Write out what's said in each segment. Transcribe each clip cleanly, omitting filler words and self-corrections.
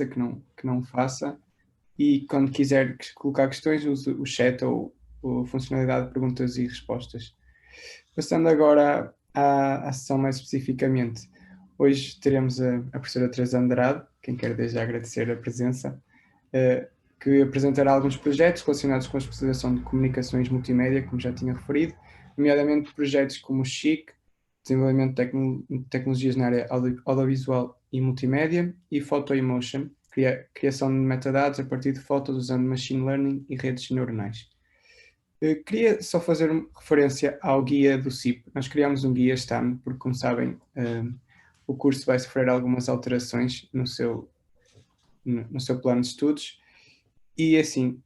que não faça, e quando quiser colocar questões, use o chat ou a funcionalidade de perguntas e respostas. Passando agora à sessão mais especificamente, hoje teremos a professora Teresa Andrade, quem quer desde já agradecer a presença, que apresentará alguns projetos relacionados com a especialização de comunicações multimédia, como já tinha referido, nomeadamente projetos como o SHIC, desenvolvimento de tecnologias na área audiovisual e multimédia, e Photo-Emotion, criação de metadados a partir de fotos usando machine learning e redes neuronais. Queria só fazer referência ao guia do CIP. Nós criámos um guia este ano, porque, como sabem, o curso vai sofrer algumas alterações no seu plano de estudos. E, assim,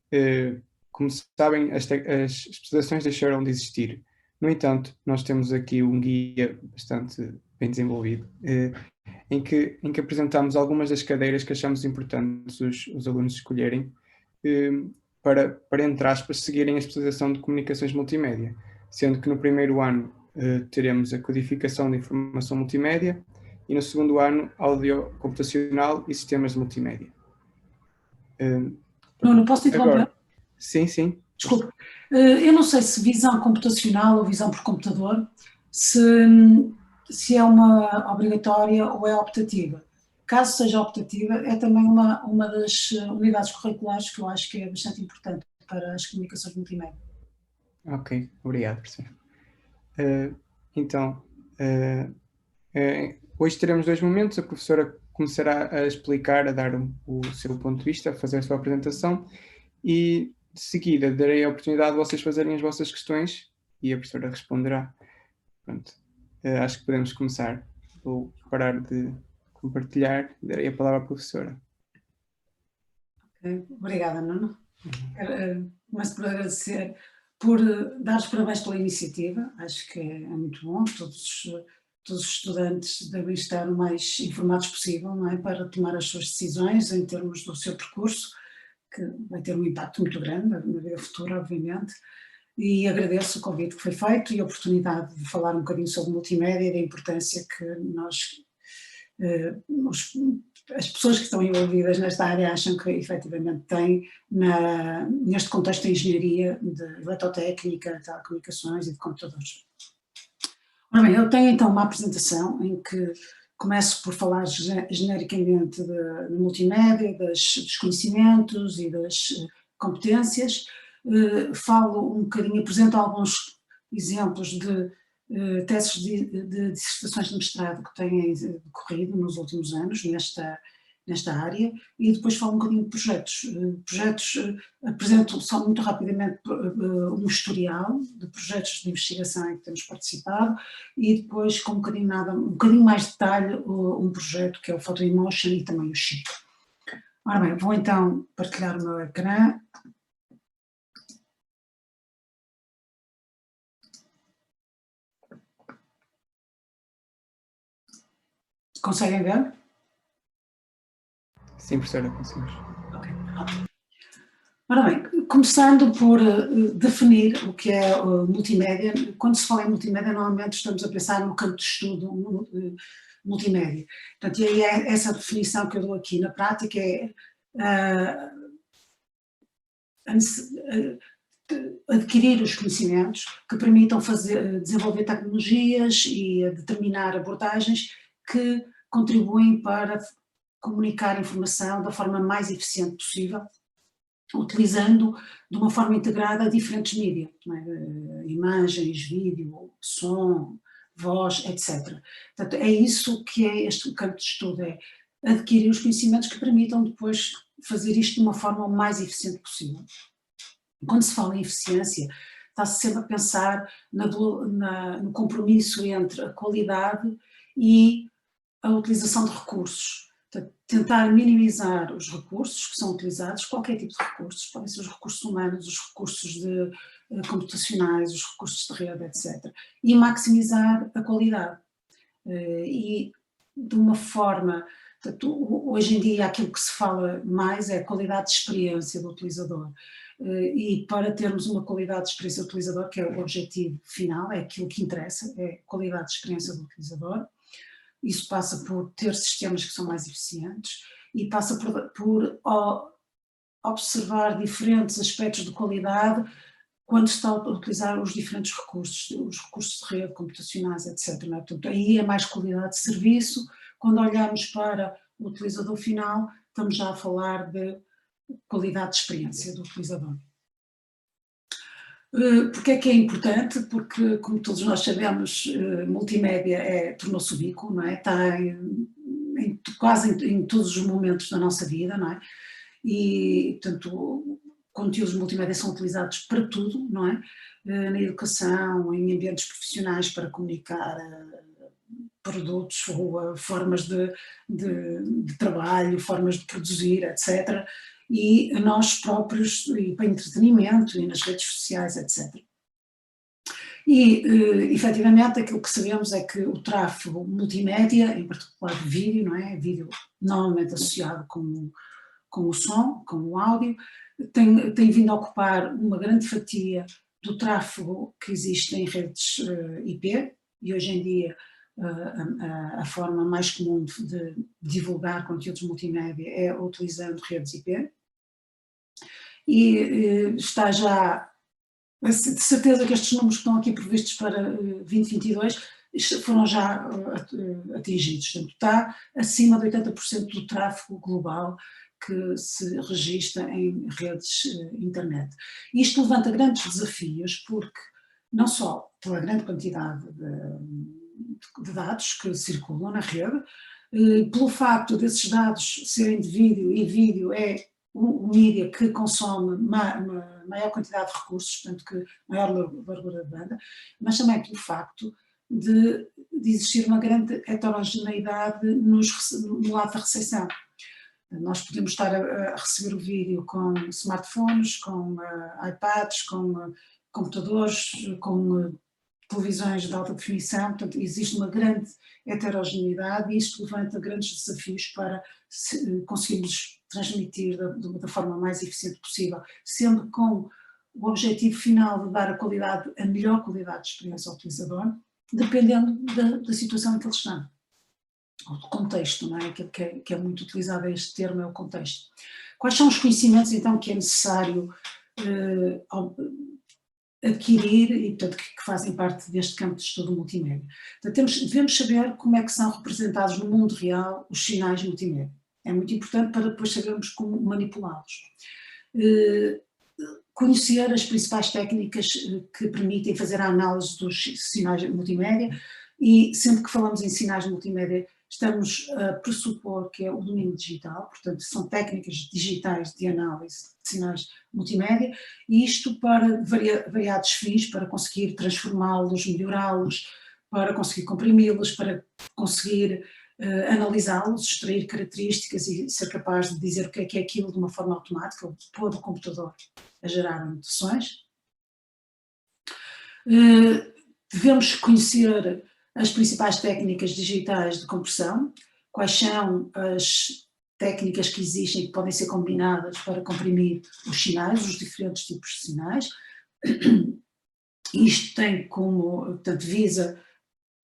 como sabem, as especializações deixaram de existir. No entanto, nós temos aqui um guia bastante bem desenvolvido, em que apresentamos algumas das cadeiras que achamos importantes os alunos escolherem, para, entre aspas, seguirem a especialização de comunicações multimédia, sendo que no primeiro ano teremos a codificação de informação multimédia e no segundo ano audio computacional e sistemas de multimédia. Nuno, posso interromper? Agora, sim. Desculpe, eu não sei se visão computacional ou visão por computador, se é uma obrigatória ou é optativa. Caso seja optativa, é também uma das unidades curriculares que eu acho que é bastante importante para as comunicações multimédia. Ok, obrigado, professor. Então, hoje teremos 2 momentos. A professora começará a explicar, a dar o seu ponto de vista, a fazer a sua apresentação, e de seguida darei a oportunidade de vocês fazerem as vossas questões e a professora responderá. Pronto, acho que podemos começar. Vou parar de compartilhar e darei a palavra à professora. Okay. Obrigada, Nuno. Começo por agradecer, por dar os parabéns pela iniciativa. Acho que é muito bom. Todos os estudantes devem estar o mais informados possível, não é? Para tomar as suas decisões em termos do seu percurso, que vai ter um impacto muito grande na vida futura, obviamente. E agradeço o convite que foi feito e a oportunidade de falar um bocadinho sobre multimédia e da importância que as pessoas que estão envolvidas nesta área acham que efetivamente têm neste contexto de engenharia, de eletrotécnica, de telecomunicações e de computadores. Ora bem, eu tenho então uma apresentação em que começo por falar genericamente de multimédia, dos conhecimentos e das competências. Falo um bocadinho, apresento alguns exemplos de teses de dissertações de mestrado que têm decorrido nos últimos anos nesta área, e depois falo um bocadinho de projetos. Apresento só muito rapidamente um historial de projetos de investigação em que temos participado, e depois com um bocadinho mais de detalhe um projeto que é o Photo-Emotion e também o SHIC. Ora bem, vou então partilhar o meu ecrã. Conseguem ver? Sim, professora, conseguimos. Ok. Ora bem, começando por definir o que é multimédia. Quando se fala em multimédia, normalmente estamos a pensar no campo de estudo multimédia. Portanto, e aí essa definição que eu dou aqui na prática é adquirir os conhecimentos que permitam desenvolver tecnologias e determinar abordagens que contribuem para comunicar informação da forma mais eficiente possível, utilizando de uma forma integrada diferentes mídias, imagens, vídeo, som, voz, etc. Portanto, é isso que é este campo de estudo, é adquirir os conhecimentos que permitam depois fazer isto de uma forma o mais eficiente possível. Quando se fala em eficiência, está-se sempre a pensar no compromisso entre a qualidade e a utilização de recursos. Portanto, tentar minimizar os recursos que são utilizados, qualquer tipo de recursos, podem ser os recursos humanos, os recursos computacionais, os recursos de rede, etc. E maximizar a qualidade. E de uma forma, portanto, hoje em dia aquilo que se fala mais é a qualidade de experiência do utilizador. E para termos uma qualidade de experiência do utilizador, que é o objetivo final, é aquilo que interessa, é a qualidade de experiência do utilizador. Isso passa por ter sistemas que são mais eficientes e passa por observar diferentes aspectos de qualidade quando se está a utilizar os diferentes recursos, os recursos de rede, computacionais, etc. Não é? Portanto, aí é mais qualidade de serviço. Quando olhamos para o utilizador final, estamos já a falar de qualidade de experiência do utilizador. Porque é que é importante? Porque, como todos nós sabemos, multimédia tornou-se ubíquo, não é? Está quase em todos os momentos da nossa vida, não é? E, portanto, conteúdos multimédia são utilizados para tudo, não é? Na educação, em ambientes profissionais para comunicar produtos ou formas de trabalho, formas de produzir, etc. E nós próprios, e para entretenimento, e nas redes sociais, etc. E, efetivamente, aquilo que sabemos é que o tráfego multimédia, em particular vídeo, não é? Vídeo normalmente associado com o som, com o áudio, tem vindo a ocupar uma grande fatia do tráfego que existe em redes IP, e hoje em dia a forma mais comum de divulgar conteúdos multimédia é utilizando redes IP, e está já, de certeza que estes números que estão aqui previstos para 2022 foram já atingidos, portanto está acima de 80% do tráfego global que se registra em redes internet. Isto levanta grandes desafios porque não só pela grande quantidade de dados que circulam na rede, pelo facto desses dados serem de vídeo, e vídeo é o mídia que consome maior quantidade de recursos, portanto que maior largura de banda, mas também pelo facto de existir uma grande heterogeneidade no lado da recepção. Nós podemos estar a receber o vídeo com smartphones, com iPads, com computadores, com televisões de alta definição, portanto existe uma grande heterogeneidade e isto levanta grandes desafios para conseguirmos transmitir da forma mais eficiente possível, sendo com o objetivo final de dar a melhor qualidade de experiência ao utilizador, dependendo da situação em que ele está. O contexto, não é? Aquilo que é muito utilizado, este termo é o contexto. Quais são os conhecimentos, então, que é necessário adquirir e, portanto, que fazem parte deste campo de estudo multimédia? Portanto, devemos saber como é que são representados no mundo real os sinais multimédia. É muito importante para depois sabermos como manipulá-los. Conhecer as principais técnicas que permitem fazer a análise dos sinais multimédia, e sempre que falamos em sinais multimédia estamos a pressupor que é o domínio digital, portanto são técnicas digitais de análise de sinais multimédia, e isto para variados fins, para conseguir transformá-los, melhorá-los, para conseguir comprimi-los, para conseguir analisá-los, extrair características e ser capaz de dizer o que é aquilo de uma forma automática, ou pôr o computador a gerar anotações. Devemos conhecer as principais técnicas digitais de compressão, quais são as técnicas que existem e que podem ser combinadas para comprimir os sinais, os diferentes tipos de sinais. Isto tem como, portanto, visa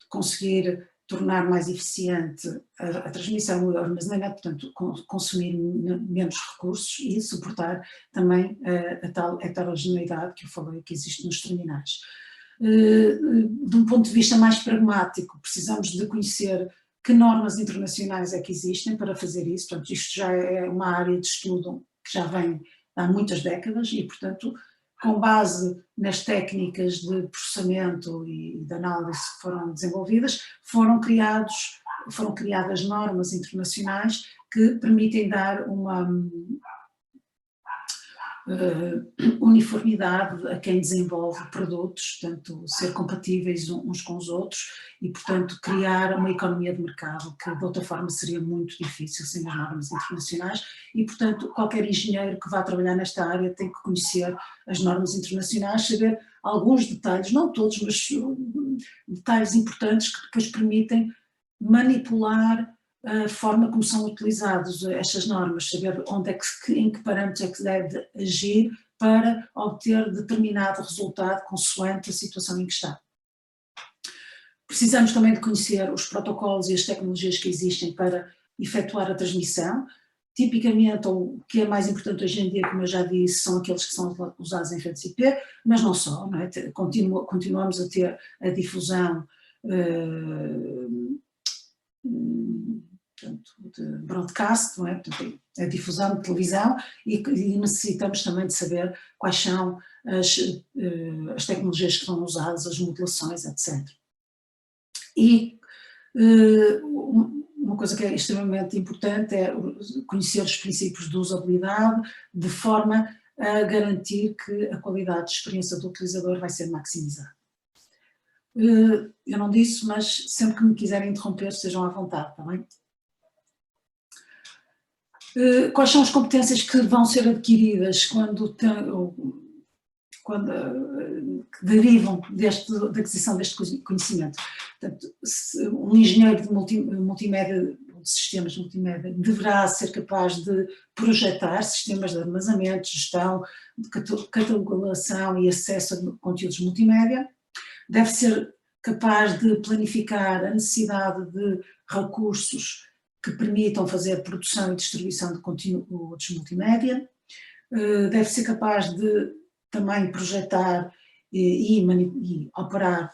conseguir tornar mais eficiente a transmissão e o armazenamento, portanto, consumir menos recursos e suportar também a tal heterogeneidade que eu falei que existe nos terminais. De um ponto de vista mais pragmático, precisamos de conhecer que normas internacionais é que existem para fazer isso, portanto isto já é uma área de estudo que já vem há muitas décadas e, portanto, com base nas técnicas de processamento e de análise que foram desenvolvidas, foram criadas normas internacionais que permitem dar uma uniformidade a quem desenvolve produtos, portanto ser compatíveis uns com os outros e, portanto, criar uma economia de mercado que de outra forma seria muito difícil sem as normas internacionais e, portanto, qualquer engenheiro que vá trabalhar nesta área tem que conhecer as normas internacionais, saber alguns detalhes, não todos, mas detalhes importantes que depois permitem manipular a forma como são utilizadas estas normas, saber em que parâmetros é que se deve agir para obter determinado resultado consoante a situação em que está. Precisamos também de conhecer os protocolos e as tecnologias que existem para efetuar a transmissão, tipicamente, ou o que é mais importante hoje em dia, como eu já disse, são aqueles que são usados em redes IP, mas não só, não é? Continuamos a ter a difusão portanto, de broadcast, não é? Portanto, a difusão de televisão, e necessitamos também de saber quais são as tecnologias que são usadas, as modulações, etc. E uma coisa que é extremamente importante é conhecer os princípios de usabilidade, de forma a garantir que a qualidade de experiência do utilizador vai ser maximizada. Eu não disse, mas sempre que me quiserem interromper, estejam à vontade, está bem? Quais são as competências que vão ser adquiridas que derivam da aquisição deste conhecimento? Portanto, um engenheiro de multimédia, de sistemas de multimédia, deverá ser capaz de projetar sistemas de armazenamento, gestão, de catalogação e acesso a conteúdos multimédia, deve ser capaz de planificar a necessidade de recursos que permitam fazer produção e distribuição de conteúdos multimédia, deve ser capaz de também projetar e operar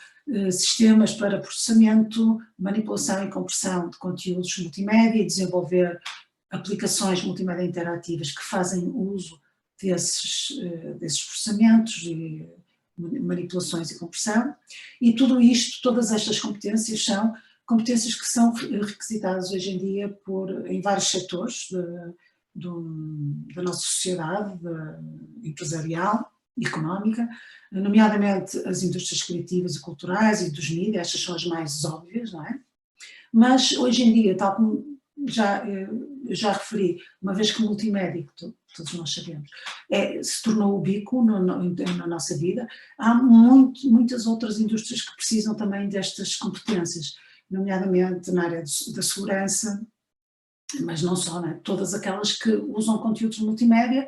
sistemas para processamento, manipulação e compressão de conteúdos multimédia e desenvolver aplicações multimédia interativas que fazem uso desses processamentos e manipulações e compressão, e tudo isto, todas estas competências são competências que são requisitadas hoje em dia em vários setores da nossa sociedade empresarial, económica, nomeadamente as indústrias criativas e culturais e dos mídias, estas são as mais óbvias, não é? Mas hoje em dia, tal como já referi, uma vez que o multimédia, todos nós sabemos, se tornou ubíquo na nossa vida, há muitas outras indústrias que precisam também destas competências, nomeadamente na área da segurança, mas não só, não é? Todas aquelas que usam conteúdos multimédia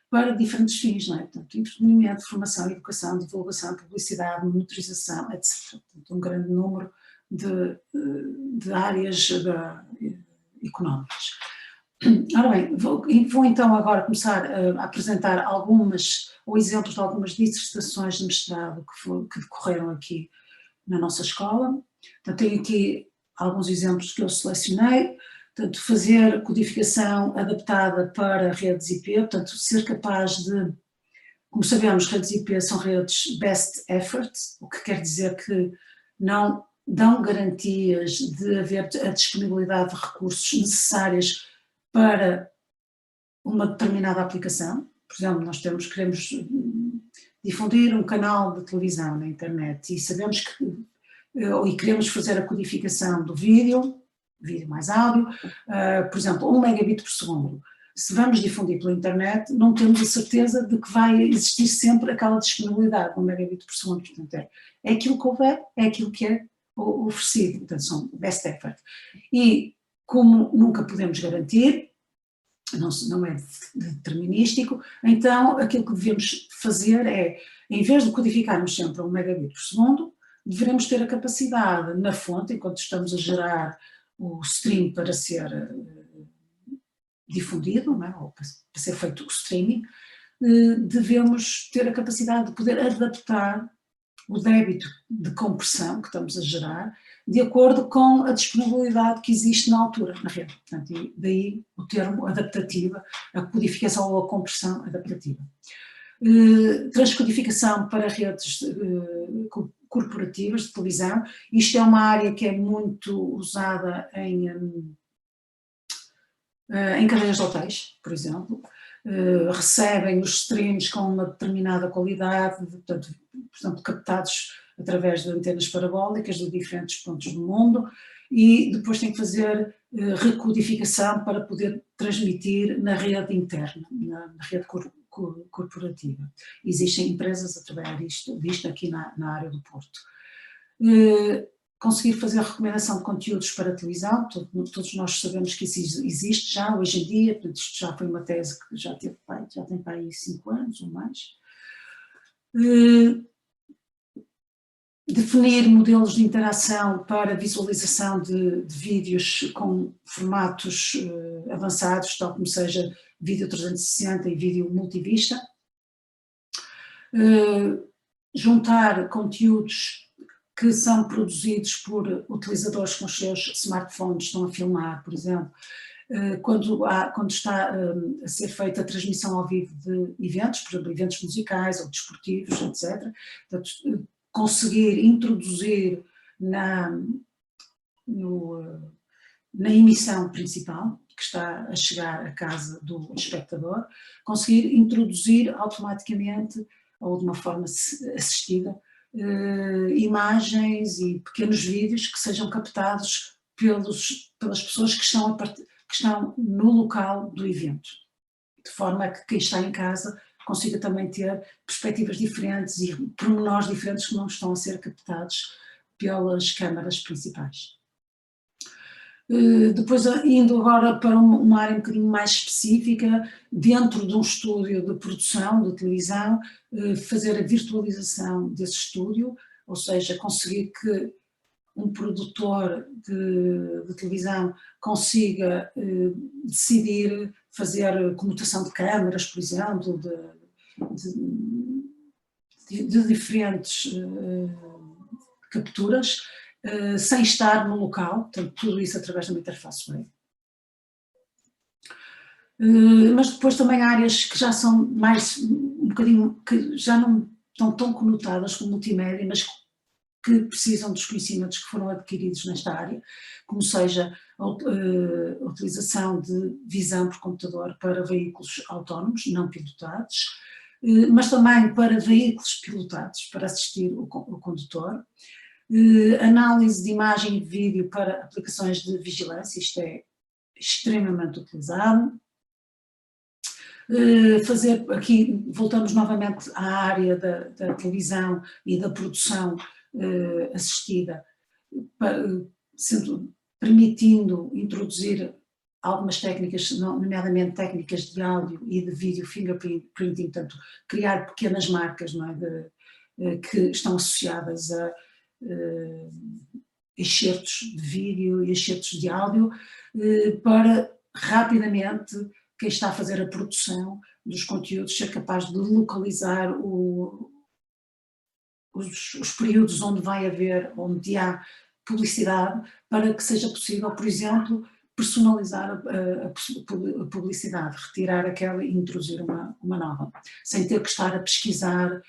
para diferentes fins, não é? Portanto, entretenimento, formação, educação, divulgação, publicidade, monitorização, etc. Portanto, um grande número de áreas económicas. Ora bem, vou então agora começar a apresentar exemplos de algumas dissertações de mestrado que decorreram aqui na nossa escola. Portanto, tenho aqui alguns exemplos que eu selecionei. Portanto, fazer codificação adaptada para redes IP, portanto, ser capaz de, como sabemos, redes IP são redes best effort, o que quer dizer que não dão garantias de haver a disponibilidade de recursos necessárias para uma determinada aplicação. Por exemplo, nós queremos difundir um canal de televisão na internet e sabemos que, e queremos fazer a codificação do vídeo mais áudio, por exemplo, 1 megabit por segundo. Se vamos difundir pela internet, não temos a certeza de que vai existir sempre aquela disponibilidade, 1 megabit por segundo. Portanto, é aquilo que houver, é aquilo que é oferecido. Portanto, são best effort. E como nunca podemos garantir, não é determinístico, então aquilo que devemos fazer é, em vez de codificarmos sempre a 1 megabit por segundo, devemos ter a capacidade na fonte, enquanto estamos a gerar o stream para ser difundido, não é? Ou para ser feito o streaming, devemos ter a capacidade de poder adaptar o débito de compressão que estamos a gerar de acordo com a disponibilidade que existe na altura, na rede. Portanto, e daí o termo adaptativa, a codificação ou a compressão adaptativa. Transcodificação para redes corporativas de televisão, isto é uma área que é muito usada em cadeias de hotéis, por exemplo, recebem os streams com uma determinada qualidade, portanto, por exemplo, captados através de antenas parabólicas de diferentes pontos do mundo, e depois tem que fazer recodificação para poder transmitir na rede interna, na rede corporativa. Existem empresas a trabalhar disto aqui na área do Porto. Conseguir fazer a recomendação de conteúdos para a televisão, todos nós sabemos que isso existe já hoje em dia, portanto isto já foi uma tese que já tem para aí 5 anos ou mais. Definir modelos de interação para visualização de vídeos com formatos avançados, tal como seja vídeo 360 e vídeo multivista. Juntar conteúdos que são produzidos por utilizadores com os seus smartphones, estão a filmar, por exemplo, quando está a ser feita a transmissão ao vivo de eventos, por exemplo, eventos musicais ou desportivos, etc. Portanto, conseguir introduzir na emissão principal, que está a chegar à casa do espectador, conseguir introduzir automaticamente ou de uma forma assistida imagens e pequenos vídeos que sejam captados pelas pessoas que estão no local do evento, de forma a que quem está em casa consiga também ter perspectivas diferentes e pormenores diferentes que não estão a ser captados pelas câmaras principais. Depois, indo agora para uma área um bocadinho mais específica, dentro de um estúdio de produção de televisão, fazer a virtualização desse estúdio, ou seja, conseguir que um produtor de televisão consiga decidir fazer comutação de câmaras, por exemplo, de diferentes capturas, sem estar no local, portanto, tudo isso através de uma interface web. Mas depois também há áreas que já são mais, um bocadinho, que já não estão tão conotadas com multimédia, mas que precisam dos conhecimentos que foram adquiridos nesta área, como seja a utilização de visão por computador para veículos autónomos, não pilotados, mas também para veículos pilotados, para assistir o condutor, análise de imagem e de vídeo para aplicações de vigilância, isto é extremamente utilizado. Fazer, aqui voltamos novamente à área da televisão e da produção assistida, permitindo introduzir algumas técnicas, nomeadamente técnicas de áudio e de vídeo fingerprinting, portanto, criar pequenas marcas, não é, que estão associadas a excertos de vídeo e excertos de áudio, para rapidamente quem está a fazer a produção dos conteúdos ser capaz de localizar os períodos onde há publicidade, para que seja possível, por exemplo, personalizar a publicidade, retirar aquela e introduzir uma nova, sem ter que estar a pesquisar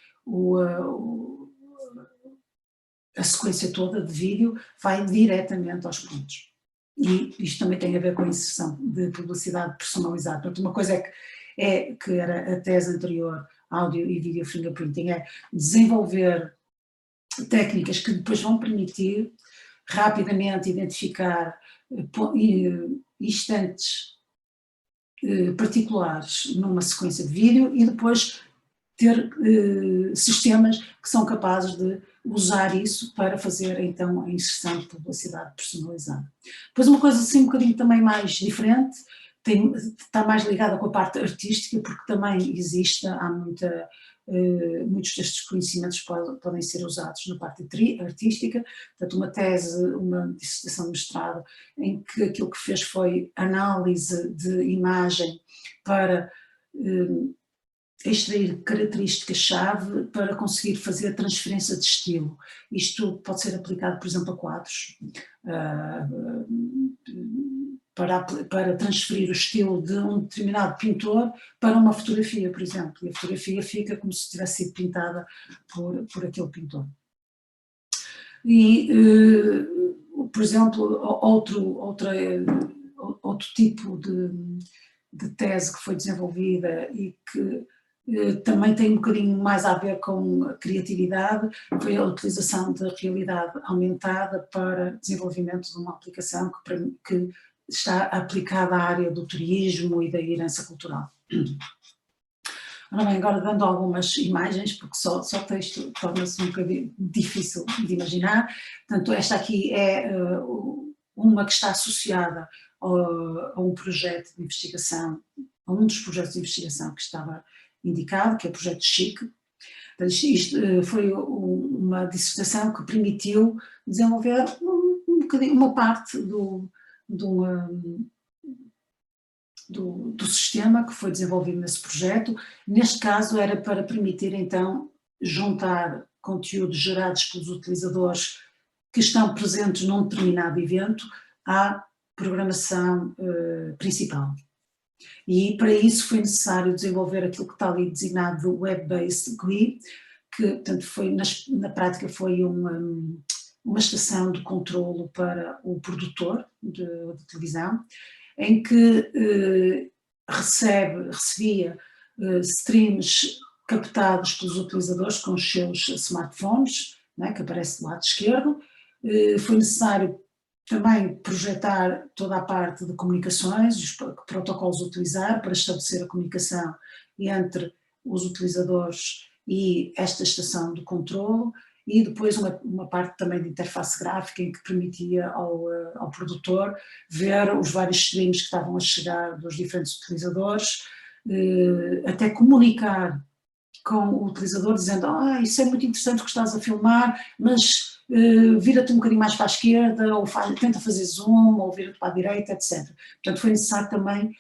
a sequência toda de vídeo, vai diretamente aos pontos. E isto também tem a ver com a inserção de publicidade personalizada. Portanto, uma coisa que era a tese anterior, áudio e vídeo fingerprinting, é desenvolver técnicas que depois vão permitir rapidamente identificar instantes particulares numa sequência de vídeo e depois ter sistemas que são capazes de usar isso para fazer então a inserção de publicidade personalizada. Depois uma coisa assim um bocadinho também mais diferente, está mais ligada com a parte artística, porque também há muitos destes conhecimentos podem ser usados na parte artística, portanto uma tese, uma dissertação de mestrado, em que aquilo que fez foi análise de imagem para extrair características-chave para conseguir fazer a transferência de estilo. Isto pode ser aplicado, por exemplo, a quadros, para transferir o estilo de um determinado pintor para uma fotografia, por exemplo, e a fotografia fica como se tivesse sido pintada por aquele pintor. E, por exemplo, outro tipo de tese que foi desenvolvida e que também tem um bocadinho mais a ver com a criatividade, foi a utilização da realidade aumentada para desenvolvimento de uma aplicação que está aplicada à área do turismo e da herança cultural. Ora bem, agora dando algumas imagens, porque só texto torna-se um bocadinho difícil de imaginar. Portanto, esta aqui é uma que está associada a um projeto de investigação, a um dos projetos de investigação que estava indicado, que é o projeto Chic. Isto foi uma dissertação que permitiu desenvolver um bocadinho, uma parte do sistema que foi desenvolvido nesse projeto. Neste caso era para permitir então juntar conteúdos gerados pelos utilizadores que estão presentes num determinado evento à programação principal. E para isso foi necessário desenvolver aquilo que está ali designado de Web-Based GUI, que portanto foi, na prática foi uma estação de controlo para o produtor de televisão, em que recebia streams captados pelos utilizadores com os seus smartphones, né, que aparece do lado esquerdo. Foi necessário também projetar toda a parte de comunicações, os protocolos a utilizar para estabelecer a comunicação entre os utilizadores e esta estação de controlo, e depois uma parte também de interface gráfica em que permitia ao produtor ver os vários streams que estavam a chegar dos diferentes utilizadores, até comunicar com o utilizador dizendo isso é muito interessante o que estás a filmar, mas vira-te um bocadinho mais para a esquerda, ou tenta fazer zoom, ou vira-te para a direita, etc. Portanto, foi necessário também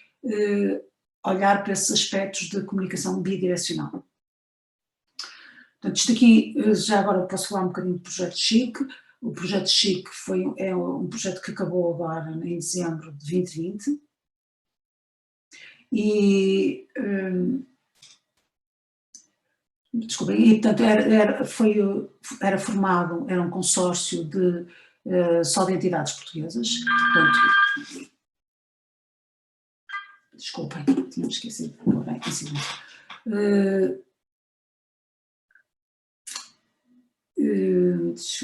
olhar para esses aspectos de comunicação bidirecional. Portanto, isto aqui, já agora posso falar um bocadinho do projeto Chic. O projeto Chic é um projeto que acabou agora em dezembro de 2020. E desculpem, e portanto era um consórcio só de entidades portuguesas, portanto, desculpem, tinha-me esquecido, bem,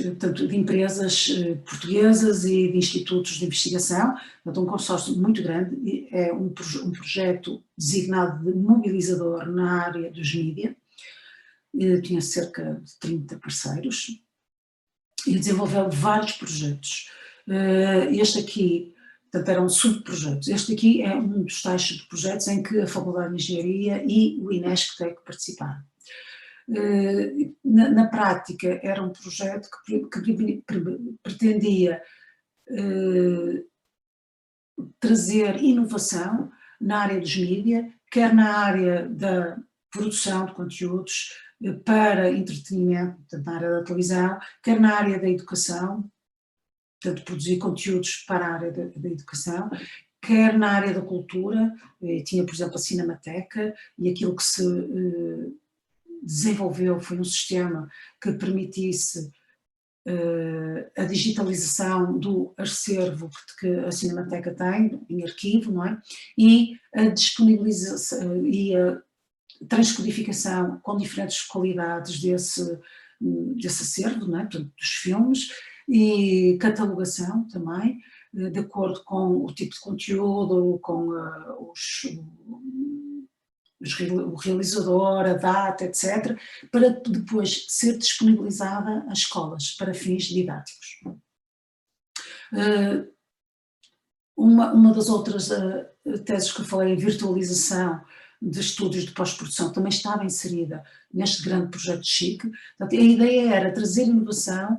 portanto, de empresas portuguesas e de institutos de investigação, portanto um consórcio muito grande, é um projeto designado de mobilizador na área dos mídias. Tinha cerca de 30 parceiros e desenvolveu vários projetos. Este aqui, portanto, eram subprojetos. Este aqui é um dos tais subprojetos em que a Faculdade de Engenharia e o INESC-TEC participaram. Na prática, era um projeto que pretendia trazer inovação na área dos mídias, quer na área da produção de conteúdos para entretenimento, portanto, na área da televisão, quer na área da educação, portanto, produzir conteúdos para a área da educação, quer na área da cultura, tinha, por exemplo, a Cinemateca, e aquilo que se desenvolveu foi um sistema que permitisse a digitalização do acervo que a Cinemateca tem, em arquivo, não é? E a disponibilização e a transcodificação com diferentes qualidades desse acervo, não é? Portanto, dos filmes, e catalogação também, de acordo com o tipo de conteúdo, com o realizador, a data, etc., para depois ser disponibilizada às escolas para fins didáticos. Uma das outras teses que eu falei, a virtualização de estúdios de pós-produção, também estava inserida neste grande projeto Chic. Portanto, a ideia era trazer inovação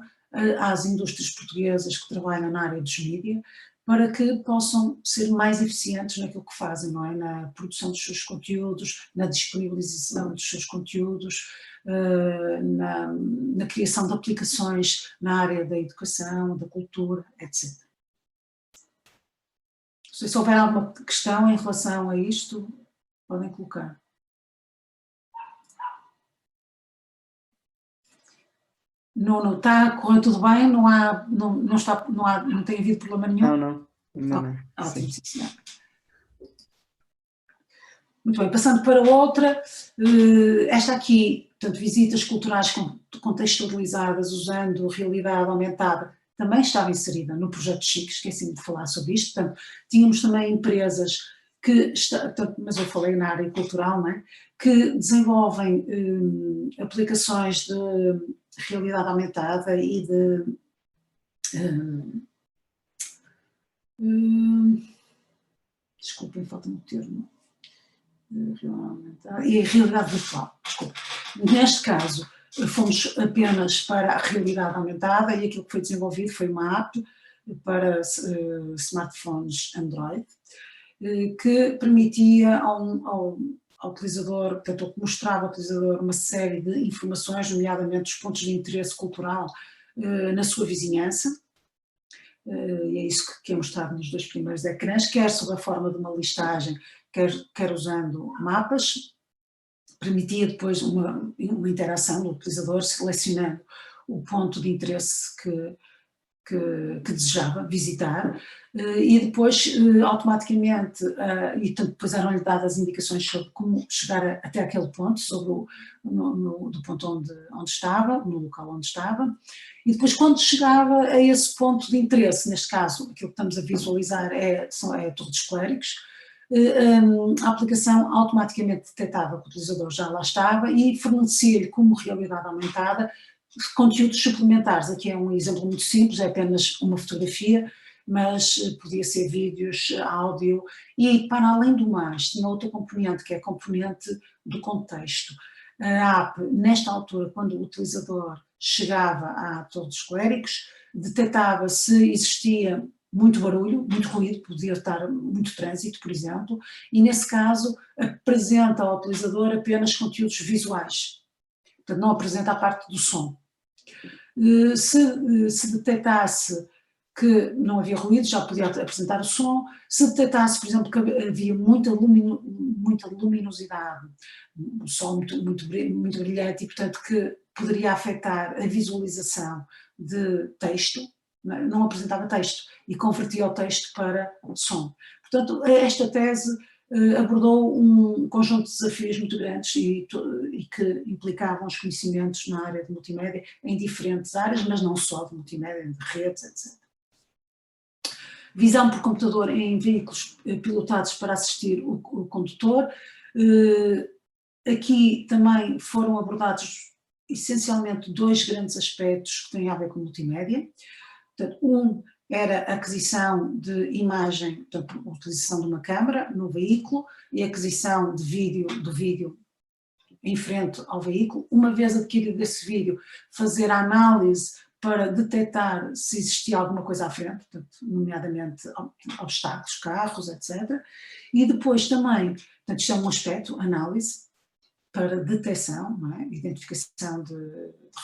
às indústrias portuguesas que trabalham na área dos mídias, para que possam ser mais eficientes naquilo que fazem, não é? Na produção dos seus conteúdos, na disponibilização dos seus conteúdos, na criação de aplicações na área da educação, da cultura, etc. Se houver alguma questão em relação a isto, podem colocar. Não está a correr tudo bem? Não tem havido problema nenhum? Não. Ótimo, sim, senhor. Muito bem, passando para outra, esta aqui, portanto, visitas culturais contextualizadas usando realidade aumentada, também estava inserida no projeto Chic, esqueci-me de falar sobre isto. Portanto, tínhamos também empresas mas eu falei na área cultural, não é? Que desenvolvem aplicações de realidade aumentada e de desculpem, falta-me o termo, e realidade virtual, desculpa. Neste caso, fomos apenas para a realidade aumentada e aquilo que foi desenvolvido foi uma app para smartphones Android. que permitia ao utilizador, portanto, mostrava ao utilizador uma série de informações, nomeadamente os pontos de interesse cultural na sua vizinhança, e é isso que é mostrado nos 2 primeiros ecrãs, quer sob a forma de uma listagem, quer usando mapas. Permitia depois uma interação do utilizador selecionando o ponto de interesse que desejava visitar, e depois automaticamente, e depois eram-lhe dadas indicações sobre como chegar até aquele ponto, sobre do ponto onde estava, no local onde estava, e depois quando chegava a esse ponto de interesse, neste caso aquilo que estamos a visualizar é a Torre dos Clérigos, a aplicação automaticamente detectava que o utilizador já lá estava e fornecia-lhe como realidade aumentada conteúdos suplementares. Aqui é um exemplo muito simples, é apenas uma fotografia, mas podia ser vídeos, áudio, e para além do mais, tinha outra componente, que é a componente do contexto. A app, nesta altura, quando o utilizador chegava à Torre dos Clérigos, detectava se existia muito barulho, muito ruído, podia estar muito trânsito, por exemplo, e nesse caso apresenta ao utilizador apenas conteúdos visuais, portanto não apresenta a parte do som. Se detectasse que não havia ruído, já podia apresentar o som. Se detectasse, por exemplo, que havia muita luminosidade, o sol muito brilhante, e portanto que poderia afetar a visualização de texto, não apresentava texto e convertia o texto para som. Portanto, esta tese abordou um conjunto de desafios muito grandes e que implicavam os conhecimentos na área de multimédia em diferentes áreas, mas não só de multimédia, de redes, etc. Visão por computador em veículos pilotados para assistir o condutor. Aqui também foram abordados essencialmente 2 grandes aspectos que têm a ver com multimédia. Portanto, era a aquisição de imagem, portanto, a utilização de uma câmara no veículo e a aquisição do vídeo em frente ao veículo. Uma vez adquirido esse vídeo, fazer a análise para detectar se existia alguma coisa à frente, portanto, nomeadamente obstáculos, carros, etc. E depois também, portanto, isto é um aspecto, análise, para detecção, não é? Identificação de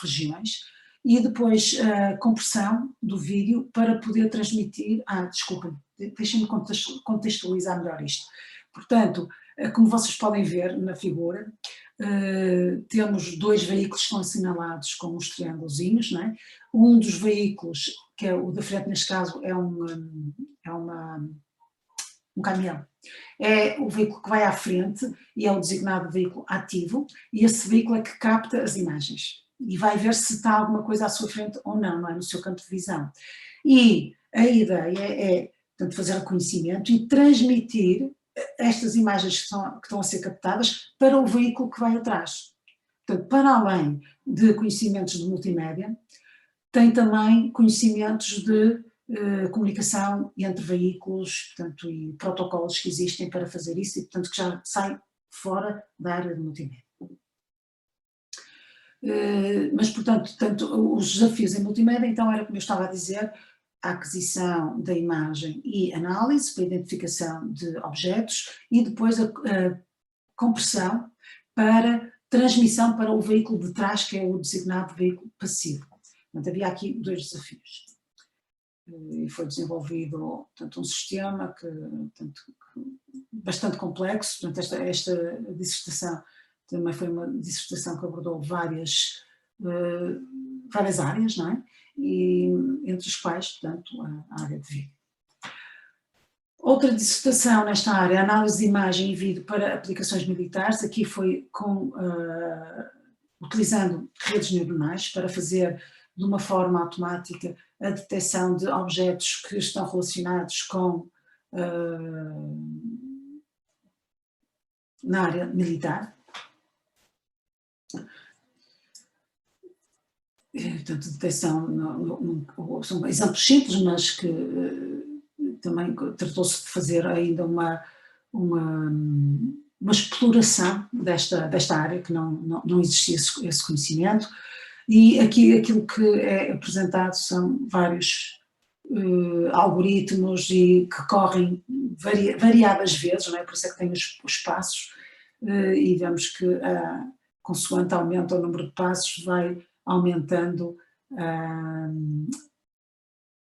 regiões, e depois a compressão do vídeo para poder transmitir, desculpem, deixem-me contextualizar melhor isto. Portanto, como vocês podem ver na figura, temos 2 veículos que estão assinalados com os triângulozinhos, não é? Um dos veículos, que é o da frente neste caso, é um caminhão. É o veículo que vai à frente e é o designado veículo ativo, e esse veículo é que capta as imagens e vai ver se está alguma coisa à sua frente ou não, não é? No seu campo de visão. E a ideia é, portanto, fazer reconhecimento e transmitir estas imagens que estão a ser captadas para o veículo que vai atrás. Portanto, para além de conhecimentos de multimédia, tem também conhecimentos de comunicação entre veículos, portanto, e protocolos que existem para fazer isso, e portanto que já sai fora da área de multimédia. Mas, portanto, os desafios em multimédia, então, era como eu estava a dizer, a aquisição da imagem e análise para a identificação de objetos, e depois a compressão para transmissão para o veículo de trás, que é o designado veículo passivo. Portanto, havia aqui 2 desafios. E foi desenvolvido, portanto, um sistema bastante complexo. Portanto, esta dissertação também foi uma dissertação que abordou várias áreas, não é? E entre as quais, portanto, a área de vídeo. Outra dissertação nesta área, análise de imagem e vídeo para aplicações militares. Aqui foi utilizando redes neuronais para fazer de uma forma automática a detecção de objetos que estão relacionados com na área militar. Portanto, detecção, são exemplos simples, mas que também tratou-se de fazer ainda uma exploração desta área, que não existia esse conhecimento, e aqui aquilo que é apresentado são vários algoritmos e que correm variadas vezes, não é? Por isso é que tem os passos, e vemos que consoante aumenta o número de passos, vai aumentando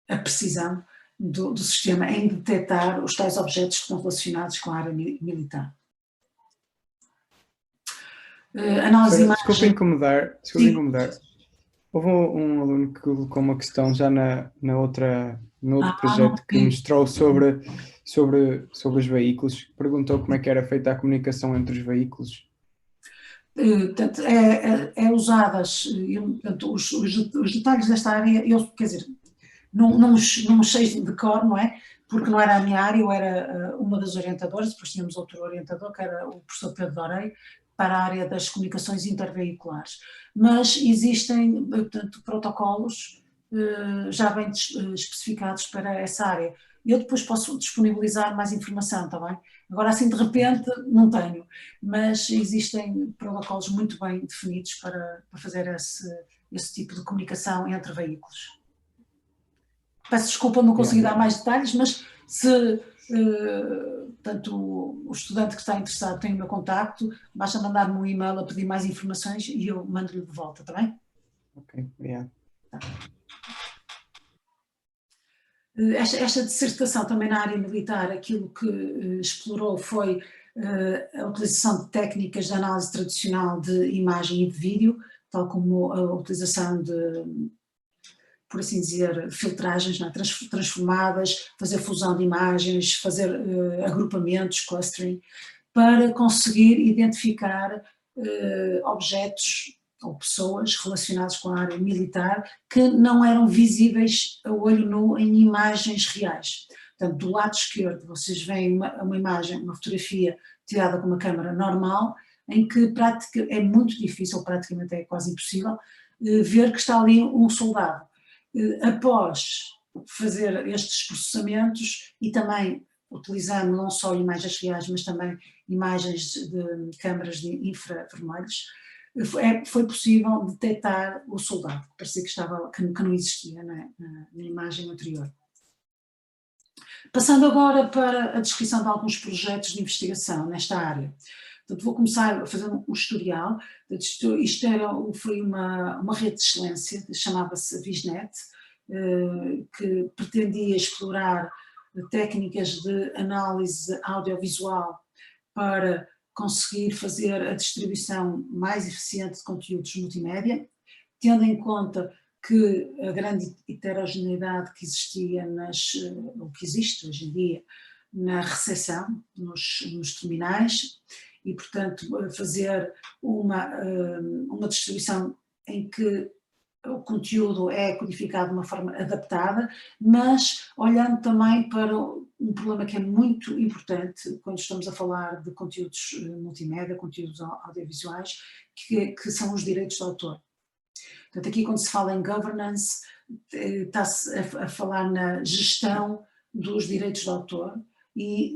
a precisão do sistema em detectar os tais objetos que estão relacionados com a área militar. Análise de imagem. Desculpa incomodar. Houve um aluno que colocou uma questão já no outro projeto que mostrou sobre os veículos. Perguntou como é que era feita a comunicação entre os veículos. Portanto, usadas, portanto, os detalhes desta área, quer dizer, não sei de cor, não é? Porque não era a minha área, eu era uma das orientadoras, depois tínhamos outro orientador, que era o professor Pedro Dorei, para a área das comunicações interveiculares. Mas existem, portanto, protocolos já bem especificados para essa área. Eu depois posso disponibilizar mais informação, está bem? Agora, assim, de repente, não tenho, mas existem protocolos muito bem definidos para fazer esse tipo de comunicação entre veículos. Peço desculpa, não consegui dar mais detalhes, mas se portanto, o estudante que está interessado tem o meu contacto, basta mandar-me um e-mail a pedir mais informações e eu mando-lhe de volta, está bem? Ok, obrigado. Tá. Esta dissertação também na área militar, aquilo que explorou foi a utilização de técnicas de análise tradicional de imagem e de vídeo, tal como a utilização de, por assim dizer, filtragens, não é? Transformadas, fazer fusão de imagens, fazer agrupamentos, clustering, para conseguir identificar objetos ou pessoas relacionadas com a área militar que não eram visíveis a olho nu em imagens reais. Portanto, do lado esquerdo vocês veem uma imagem, uma fotografia tirada com uma câmera normal, em que é muito difícil, ou praticamente é quase impossível, ver que está ali um soldado. Após fazer estes processamentos e também utilizando não só imagens reais, mas também imagens de câmaras de infravermelhos, foi possível detectar o soldado, que parecia que não existia na imagem anterior. Passando agora para a descrição de alguns projetos de investigação nesta área. Portanto, vou começar a fazer um historial. Isto foi uma rede de excelência, chamava-se Visnet, que pretendia explorar técnicas de análise audiovisual para conseguir fazer a distribuição mais eficiente de conteúdos multimédia, tendo em conta que a grande heterogeneidade que existia ou que existe hoje em dia na recepção, nos terminais, e portanto fazer uma distribuição em que o conteúdo é codificado de uma forma adaptada, mas olhando também para um problema que é muito importante quando estamos a falar de conteúdos multimédia, conteúdos audiovisuais, que são os direitos de autor. Portanto, aqui quando se fala em governance, está-se a falar na gestão dos direitos de autor e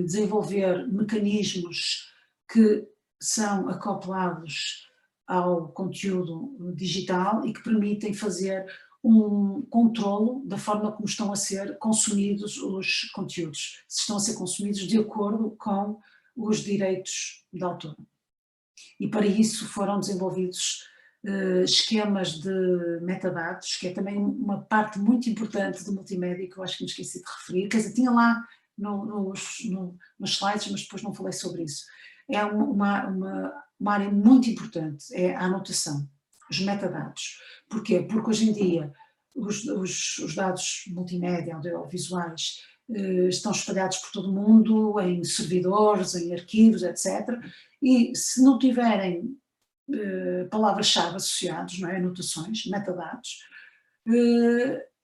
desenvolver mecanismos que são acoplados ao conteúdo digital e que permitem fazer um controlo da forma como estão a ser consumidos os conteúdos, se estão a ser consumidos de acordo com os direitos de autor. E para isso foram desenvolvidos esquemas de metadados, que é também uma parte muito importante do multimédia que eu acho que me esqueci de referir, quer dizer, tinha lá nos slides, mas depois não falei sobre isso. É uma área muito importante, é a anotação, os metadados. Porquê? Porque hoje em dia os dados multimédia, audiovisuais, estão espalhados por todo o mundo, em servidores, em arquivos, etc. E se não tiverem palavras-chave associadas, não é? Anotações, metadados,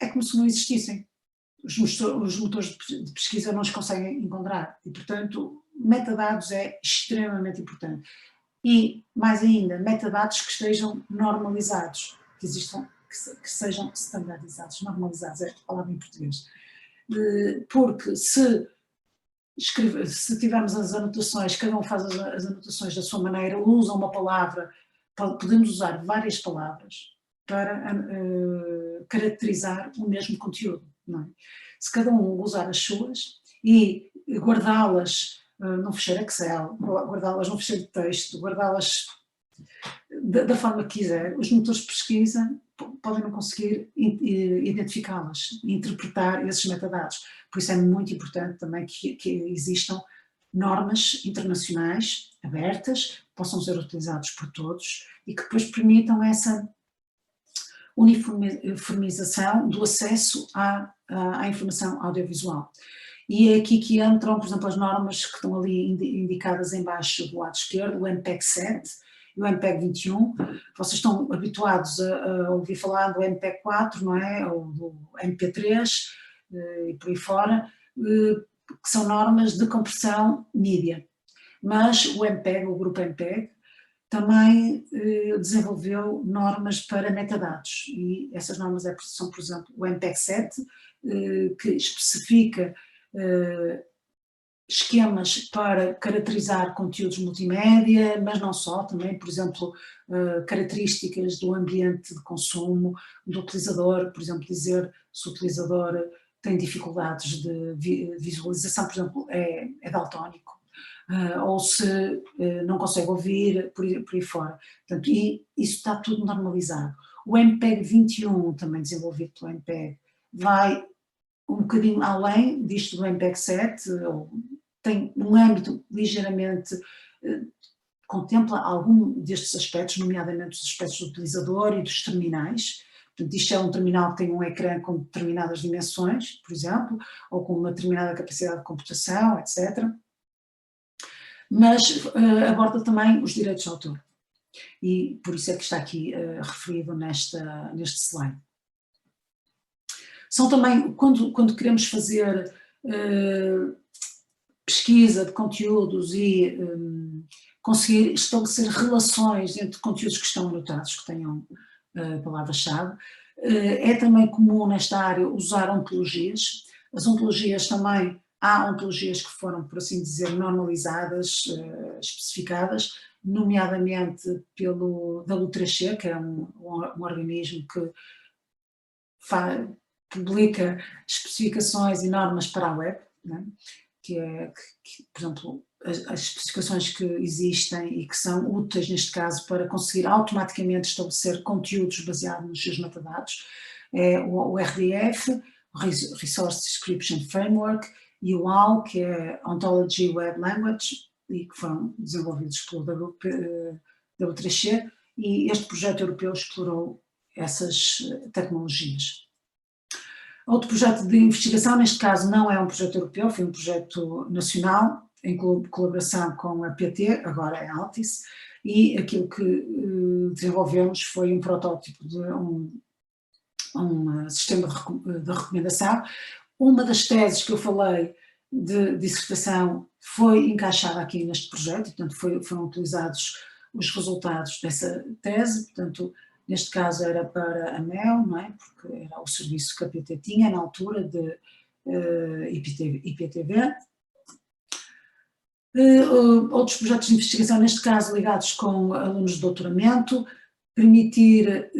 é como se não existissem. Os motores de pesquisa não os conseguem encontrar e, portanto, metadados é extremamente importante. E, mais ainda, metadados que estejam normalizados, que sejam standardizados, normalizados, é a palavra em português. Porque se tivermos as anotações, cada um faz as anotações da sua maneira, usa uma palavra, podemos usar várias palavras para caracterizar o mesmo conteúdo. não é? Se cada um usar as suas e guardá-las num ficheiro Excel, guardá-las num ficheiro de texto, guardá-las da forma que quiser, os motores de pesquisa podem não conseguir identificá-las, interpretar esses metadados. Por isso é muito importante também que existam normas internacionais abertas, possam ser utilizados por todos e que depois permitam essa uniformização do acesso à informação audiovisual. E é aqui que entram, por exemplo, as normas que estão ali indicadas em baixo do lado esquerdo, o MPEG 7 e o MPEG 21. Vocês estão habituados a ouvir falar do MPEG 4, não é? Ou do MP3 e por aí fora, que são normas de compressão mídia. Mas o MPEG, o grupo MPEG, também desenvolveu normas para metadados e essas normas são, por exemplo, o MPEG 7, que especifica esquemas para caracterizar conteúdos multimédia, mas não só, também, por exemplo, características do ambiente de consumo do utilizador, por exemplo, dizer se o utilizador tem dificuldades de visualização, por exemplo, é daltónico, ou se não consegue ouvir, por aí fora. Portanto, e isso está tudo normalizado. O MPEG 21, também desenvolvido pelo MPEG, vai um bocadinho além disto do MPEG 7, tem um âmbito ligeiramente, contempla algum destes aspectos, nomeadamente os aspectos do utilizador e dos terminais. Portanto, isto é um terminal que tem um ecrã com determinadas dimensões, por exemplo, ou com uma determinada capacidade de computação, etc. Mas aborda também os direitos de autor. E por isso é que está aqui referido neste slide. São também, quando queremos fazer pesquisa de conteúdos e conseguir estabelecer relações entre conteúdos que estão anotados, que tenham palavra-chave, é também comum nesta área usar ontologias. As ontologias também, há ontologias que foram, por assim dizer, normalizadas, especificadas, nomeadamente pelo W3C, que é um organismo que publica especificações e normas para a web, né? que, por exemplo, as especificações que existem e que são úteis neste caso para conseguir automaticamente estabelecer conteúdos baseados nos seus metadados, é o RDF, o Resource Description Framework, e o OWL, que é Ontology Web Language, e que foram desenvolvidos pelo W3C, e este projeto europeu explorou essas tecnologias. Outro projeto de investigação, neste caso não é um projeto europeu, foi um projeto nacional, em colaboração com a PT, agora é a Altice, e aquilo que desenvolvemos foi um protótipo de um sistema de recomendação. Uma das teses que eu falei de dissertação foi encaixada aqui neste projeto, portanto foram utilizados os resultados dessa tese, portanto neste caso era para a MEL, não é? Porque era o serviço que a PT tinha na altura de IPTV. Outros projetos de investigação, neste caso ligados com alunos de doutoramento, permitir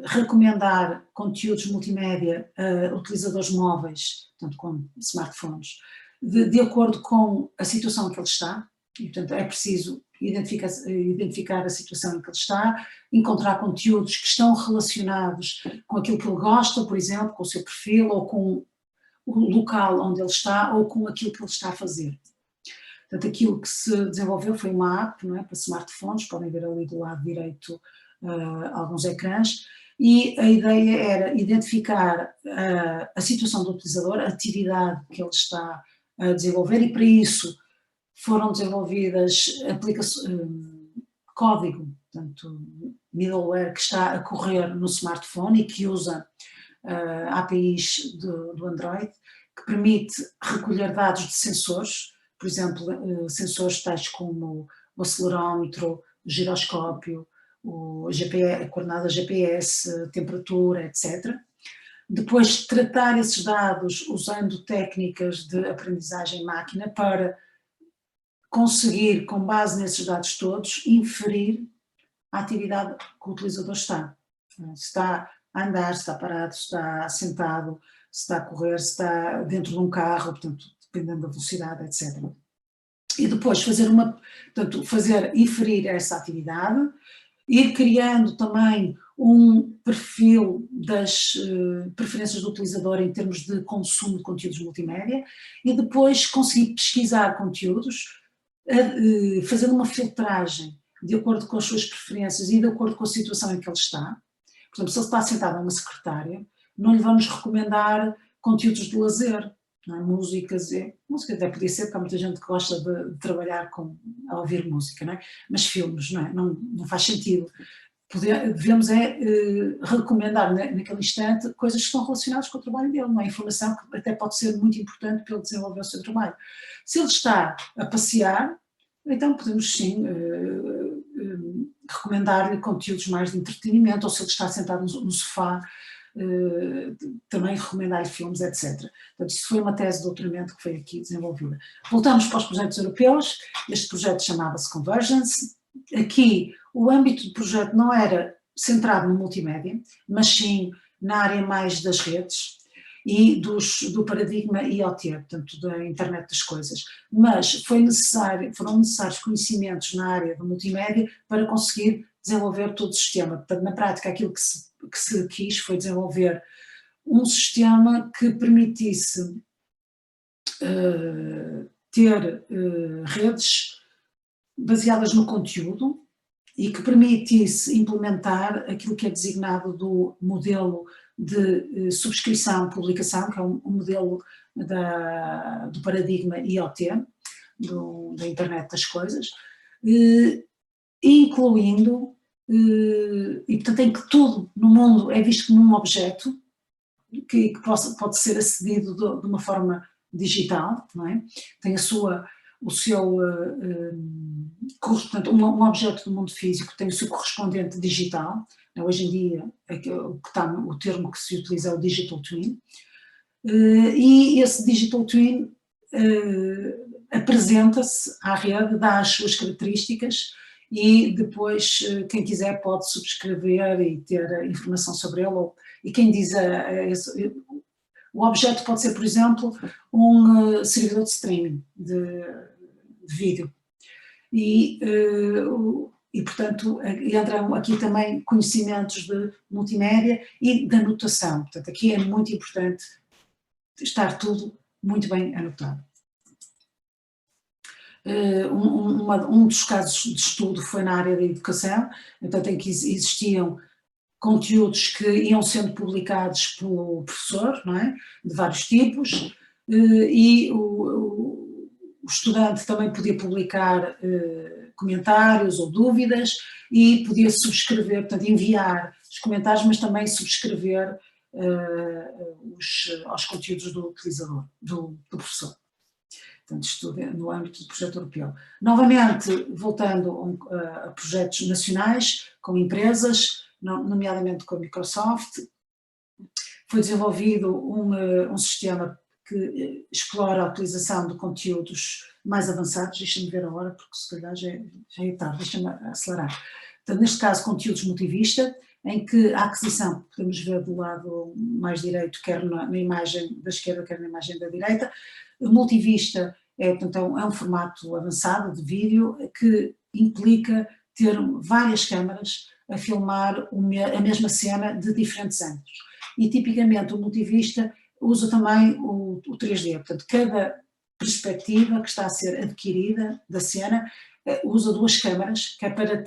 recomendar conteúdos multimédia a utilizadores móveis, portanto com smartphones, de acordo com a situação em que ele está, e portanto é preciso identificar a situação em que ele está, encontrar conteúdos que estão relacionados com aquilo que ele gosta, por exemplo, com o seu perfil, ou com o local onde ele está, ou com aquilo que ele está a fazer. Portanto, aquilo que se desenvolveu foi uma app, não é, para smartphones, podem ver ali do lado direito alguns ecrãs, e a ideia era identificar a situação do utilizador, a atividade que ele está a desenvolver, e para isso foram desenvolvidas código, portanto, middleware que está a correr no smartphone e que usa APIs do Android, que permite recolher dados de sensores, por exemplo, sensores tais como o acelerómetro, o giroscópio, a coordenada GPS, temperatura, etc. Depois tratar esses dados usando técnicas de aprendizagem máquina para conseguir, com base nesses dados todos, inferir a atividade que o utilizador está. Se está a andar, se está parado, se está sentado, se está a correr, se está dentro de um carro, portanto, dependendo da velocidade, etc. E depois fazer inferir essa atividade, ir criando também um perfil das preferências do utilizador em termos de consumo de conteúdos multimédia e depois conseguir pesquisar conteúdos, fazendo uma filtragem de acordo com as suas preferências e de acordo com a situação em que ele está. Por exemplo, se ele está sentado a uma secretária, não lhe vamos recomendar conteúdos de lazer, não é? Música até podia ser, porque há muita gente que gosta de trabalhar a ouvir música, não é? Mas filmes, não é? Não faz sentido. Devemos recomendar naquele instante coisas que estão relacionadas com o trabalho dele, não é? Informação que até pode ser muito importante para ele desenvolver o seu trabalho. Se ele está a passear, então podemos sim recomendar-lhe conteúdos mais de entretenimento, ou se ele está sentado no sofá, também recomendar-lhe filmes, etc. Portanto, isso foi uma tese de doutoramento que foi aqui desenvolvida. Voltamos para os projetos europeus. Este projeto chamava-se Convergence. Aqui o âmbito do projeto não era centrado no multimédia, mas sim na área mais das redes e do paradigma IoT, portanto da internet das coisas. Mas foram necessários conhecimentos na área do multimédia para conseguir desenvolver todo o sistema. Portanto, na prática, aquilo que se quis foi desenvolver um sistema que permitisse ter redes baseadas no conteúdo e que permitisse implementar aquilo que é designado do modelo de subscrição-publicação, que é um modelo do paradigma IoT, da internet das coisas, incluindo, e portanto em que tudo no mundo é visto como um objeto que pode ser acedido de uma forma digital, não é? Tem portanto, um objeto do mundo físico tem o seu correspondente digital. Hoje em dia o termo que se utiliza é o Digital Twin, e esse Digital Twin apresenta-se à rede, dá as suas características e depois quem quiser pode subscrever e ter informação sobre ele, e quem diz o objeto pode ser, por exemplo, um servidor de streaming de vídeo. E, portanto, entram aqui também conhecimentos de multimédia e de anotação. Portanto, aqui é muito importante estar tudo muito bem anotado. Um dos casos de estudo foi na área da educação, portanto, em que existiam conteúdos que iam sendo publicados pelo professor, não é? De vários tipos, e o estudante também podia publicar comentários ou dúvidas e podia subscrever, portanto enviar os comentários, mas também subscrever aos conteúdos do utilizador, do professor. Portanto, isto no âmbito do projeto europeu. Novamente, voltando a projetos nacionais, com empresas, nomeadamente com a Microsoft, foi desenvolvido um sistema que explora a utilização de conteúdos mais avançados. Deixa-me ver a hora, porque se calhar já é tarde, deixa-me acelerar. Portanto, neste caso, conteúdos multivista, em que a aquisição, podemos ver do lado mais direito, quer na imagem da esquerda, quer na imagem da direita. O multivista portanto, é um formato avançado de vídeo que implica ter várias câmaras a filmar a mesma cena de diferentes ângulos. E tipicamente o multivista usa também o 3D, portanto cada perspectiva que está a ser adquirida da cena usa duas câmaras, que é para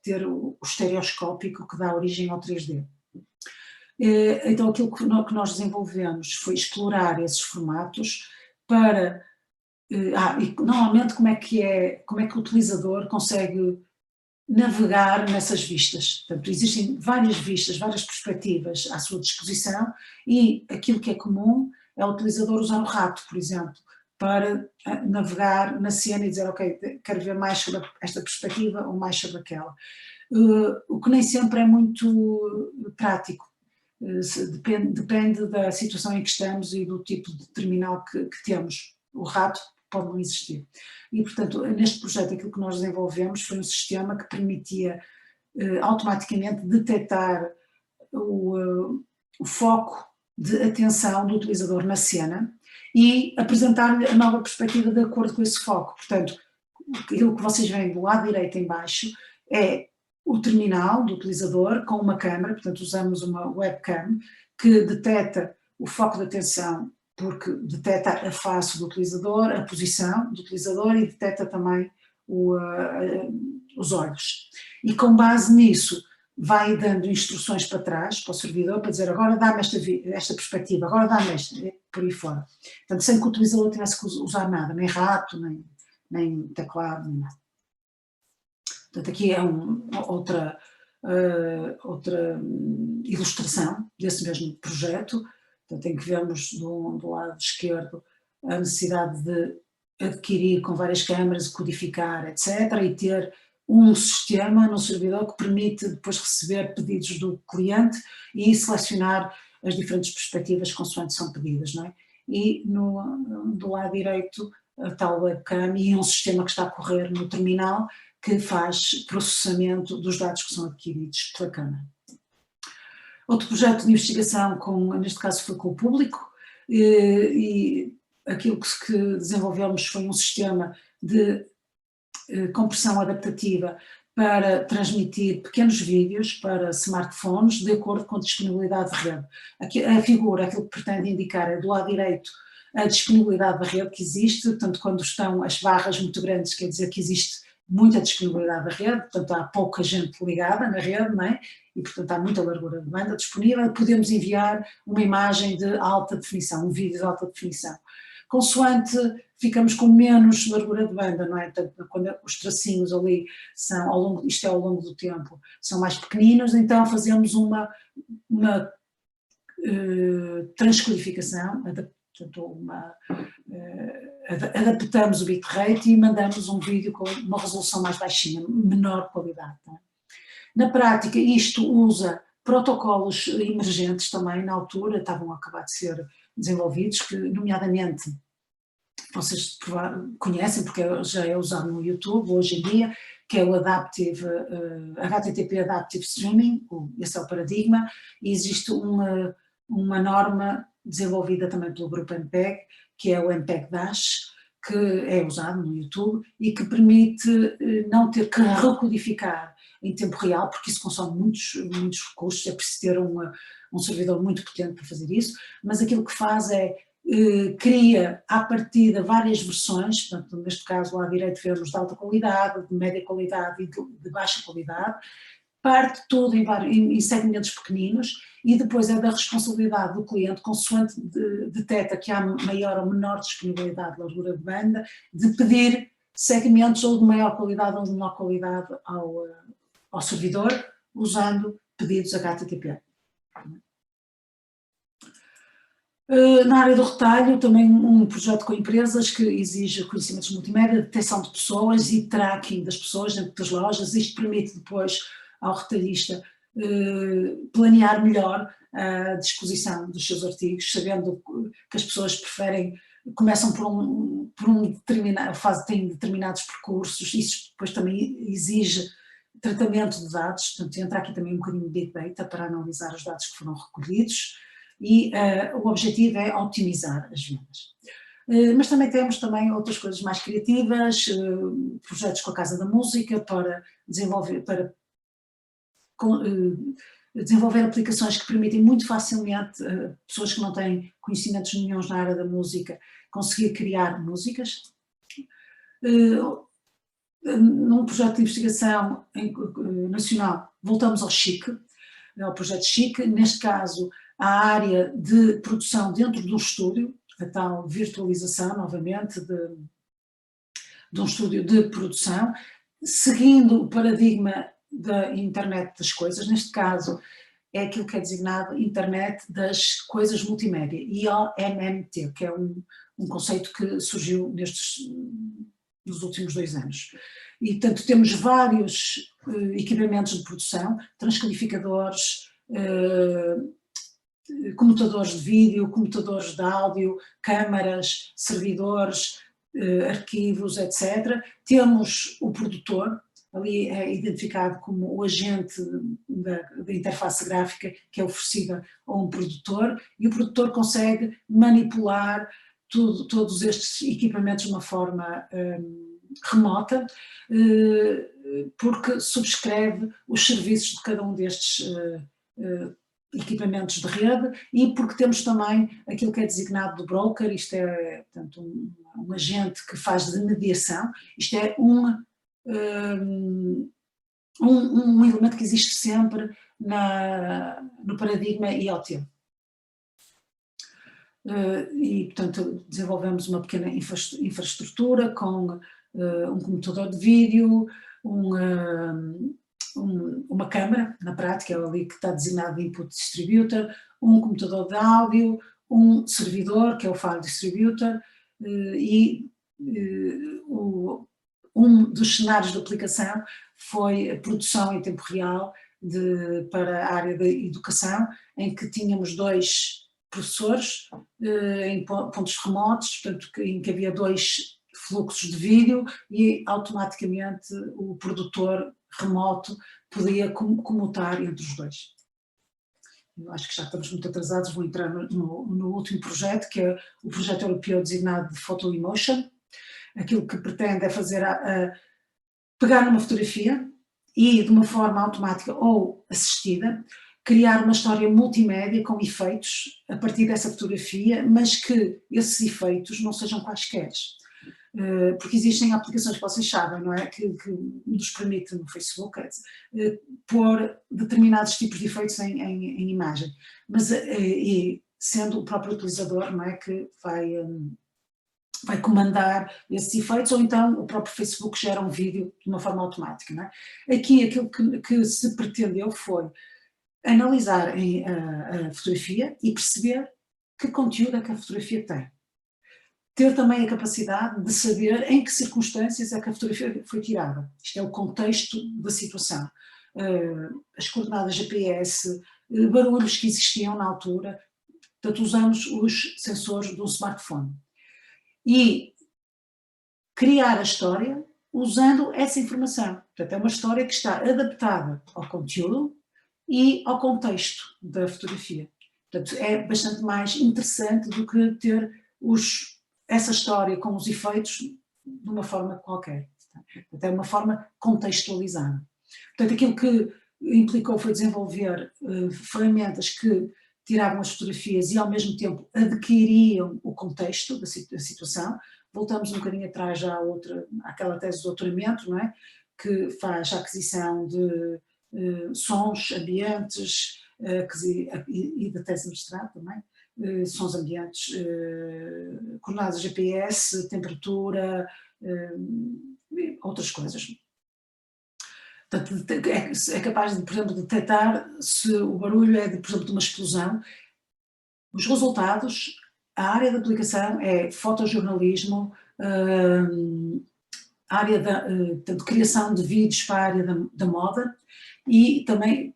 ter o estereoscópico que dá origem ao 3D. Então aquilo que nós desenvolvemos foi explorar esses formatos para... e normalmente como é que o utilizador consegue navegar nessas vistas. Portanto, existem várias vistas, várias perspectivas à sua disposição, e aquilo que é comum é o utilizador usar o rato, por exemplo, para navegar na cena e dizer, ok, quero ver mais sobre esta perspectiva ou mais sobre aquela. O que nem sempre é muito prático. Depende da situação em que estamos e do tipo de terminal que temos. O rato pode não existir. E, portanto, neste projeto aquilo que nós desenvolvemos foi um sistema que permitia automaticamente detectar o foco de atenção do utilizador na cena e apresentar-lhe a nova perspectiva de acordo com esse foco. Portanto, aquilo que vocês veem do lado direito em baixo é o terminal do utilizador com uma câmera, portanto usamos uma webcam que detecta o foco de atenção porque detecta a face do utilizador, a posição do utilizador e detecta também os olhos. E com base nisso vai dando instruções para trás, para o servidor, para dizer agora dá-me esta perspectiva, agora dá-me esta, por aí fora. Portanto, sem que o utilizador tivesse que usar nada, nem rato, nem teclado, nem nada. Portanto, aqui é outra ilustração desse mesmo projeto. Portanto, em que vemos do lado esquerdo a necessidade de adquirir com várias câmaras, codificar, etc. E ter um sistema no servidor que permite depois receber pedidos do cliente e selecionar as diferentes perspectivas consoante são pedidas, não é? E do lado direito a tal webcam e um sistema que está a correr no terminal que faz processamento dos dados que são adquiridos pela câmara. Outro projeto de investigação, neste caso foi com o público, e aquilo que desenvolvemos foi um sistema de compressão adaptativa para transmitir pequenos vídeos para smartphones de acordo com a disponibilidade de rede. Aqui, a figura, aquilo que pretende indicar é do lado direito a disponibilidade da rede que existe, portanto quando estão as barras muito grandes quer dizer que existe muita disponibilidade da rede, portanto há pouca gente ligada na rede, não é? E portanto há muita largura de banda disponível, podemos enviar uma imagem de alta definição, um vídeo de alta definição. Consoante ficamos com menos largura de banda, não é? Portanto, quando os tracinhos ali são, isto é ao longo do tempo, são mais pequeninos, então fazemos uma transcodificação, portanto adaptamos o bitrate e mandamos um vídeo com uma resolução mais baixinha, menor qualidade. Tá? Na prática isto usa protocolos emergentes também na altura, estavam a acabar de ser desenvolvidos, que nomeadamente vocês conhecem porque já é usado no YouTube hoje em dia, que é o HTTP Adaptive Streaming, esse é o paradigma, e existe uma norma desenvolvida também pelo grupo MPEG, que é o MPEG-Dash, que é usado no YouTube e que permite não ter que recodificar em tempo real, porque isso consome muitos recursos, é preciso ter um servidor muito potente para fazer isso, mas aquilo que faz é cria à partida várias versões, portanto neste caso lá à direita vemos de alta qualidade, de média qualidade e de baixa qualidade, parte tudo em segmentos pequeninos e depois é da responsabilidade do cliente, consoante detecta que há maior ou menor disponibilidade de largura de banda, de pedir segmentos ou de maior qualidade ou de menor qualidade ao servidor, usando pedidos HTTP. Na área do retalho, também um projeto com empresas que exige conhecimentos multimédia, detecção de pessoas e tracking das pessoas dentro das lojas. Isto permite depois ao retalhista planear melhor a disposição dos seus artigos, sabendo que as pessoas começam por um determinado, têm determinados percursos, isso depois também exige tratamento de dados, portanto entra aqui também um bocadinho de Big Data para analisar os dados que foram recolhidos e o objetivo é otimizar as vendas. Mas também temos outras coisas mais criativas, projetos com a Casa da Música para desenvolver aplicações que permitem muito facilmente pessoas que não têm conhecimentos nenhuns na área da música conseguir criar músicas. Num projeto de investigação nacional voltamos ao CHIC, ao projeto CHIC, neste caso a área de produção dentro de um estúdio, a tal virtualização novamente de um estúdio de produção, seguindo o paradigma da internet das coisas, neste caso é aquilo que é designado internet das coisas multimédia, IOMMT, que é um conceito que surgiu nos últimos 2 anos. E portanto temos vários equipamentos de produção, transcodificadores, comutadores de vídeo, comutadores de áudio, câmaras, servidores, arquivos, etc. Temos o produtor, ali é identificado como o agente da interface gráfica que é oferecida a um produtor, e o produtor consegue manipular todos estes equipamentos de uma forma remota, porque subscreve os serviços de cada um destes equipamentos de rede, e porque temos também aquilo que é designado do broker. Isto é, portanto, um agente que faz de mediação. Isto é um elemento que existe sempre no paradigma IoT. E, portanto, desenvolvemos uma pequena infraestrutura com um computador de vídeo, uma câmara, na prática, ali que está designado de Input Distributor, um computador de áudio, um servidor, que é o File Distributor, e um dos cenários de aplicação foi a produção em tempo real para a área da educação, em que tínhamos 2 professores em pontos remotos, portanto, em que havia 2 fluxos de vídeo, e automaticamente o produtor remoto podia comutar entre os 2. Eu acho que já estamos muito atrasados, vou entrar no último projeto, que é o projeto europeu designado de Photo Emotion. Aquilo que pretende é fazer pegar numa fotografia e, de uma forma automática ou assistida, criar uma história multimédia com efeitos a partir dessa fotografia, mas que esses efeitos não sejam quaisquer. Porque existem aplicações que vocês sabem, não é? Que nos permite no Facebook pôr determinados tipos de efeitos em imagem, mas e sendo o próprio utilizador, não é, que vai comandar esses efeitos, ou então o próprio Facebook gera um vídeo de uma forma automática, não é? Aqui aquilo que se pretendeu foi analisar a fotografia e perceber que conteúdo é que a fotografia tem. Ter também a capacidade de saber em que circunstâncias é que a fotografia foi tirada. Isto é o contexto da situação. As coordenadas GPS, barulhos que existiam na altura. Portanto, usamos os sensores do smartphone. E criar a história usando essa informação. Portanto, é uma história que está adaptada ao conteúdo e ao contexto da fotografia. Portanto, é bastante mais interessante do que ter essa história com os efeitos de uma forma qualquer. Portanto, é uma forma contextualizada. Portanto, aquilo que implicou foi desenvolver ferramentas que tiravam as fotografias e ao mesmo tempo adquiriam o contexto da situação. Voltamos um bocadinho atrás já àquela tese de doutoramento, não é? Que faz a aquisição de sons, ambientes, e da tese de mestrado também, sons ambientes, coordenadas GPS, temperatura, outras coisas. Portanto, é capaz de, por exemplo, detectar se o barulho é, por exemplo, de uma explosão. Os resultados, a área de aplicação é fotojornalismo, área de criação de vídeos para a área da moda, e também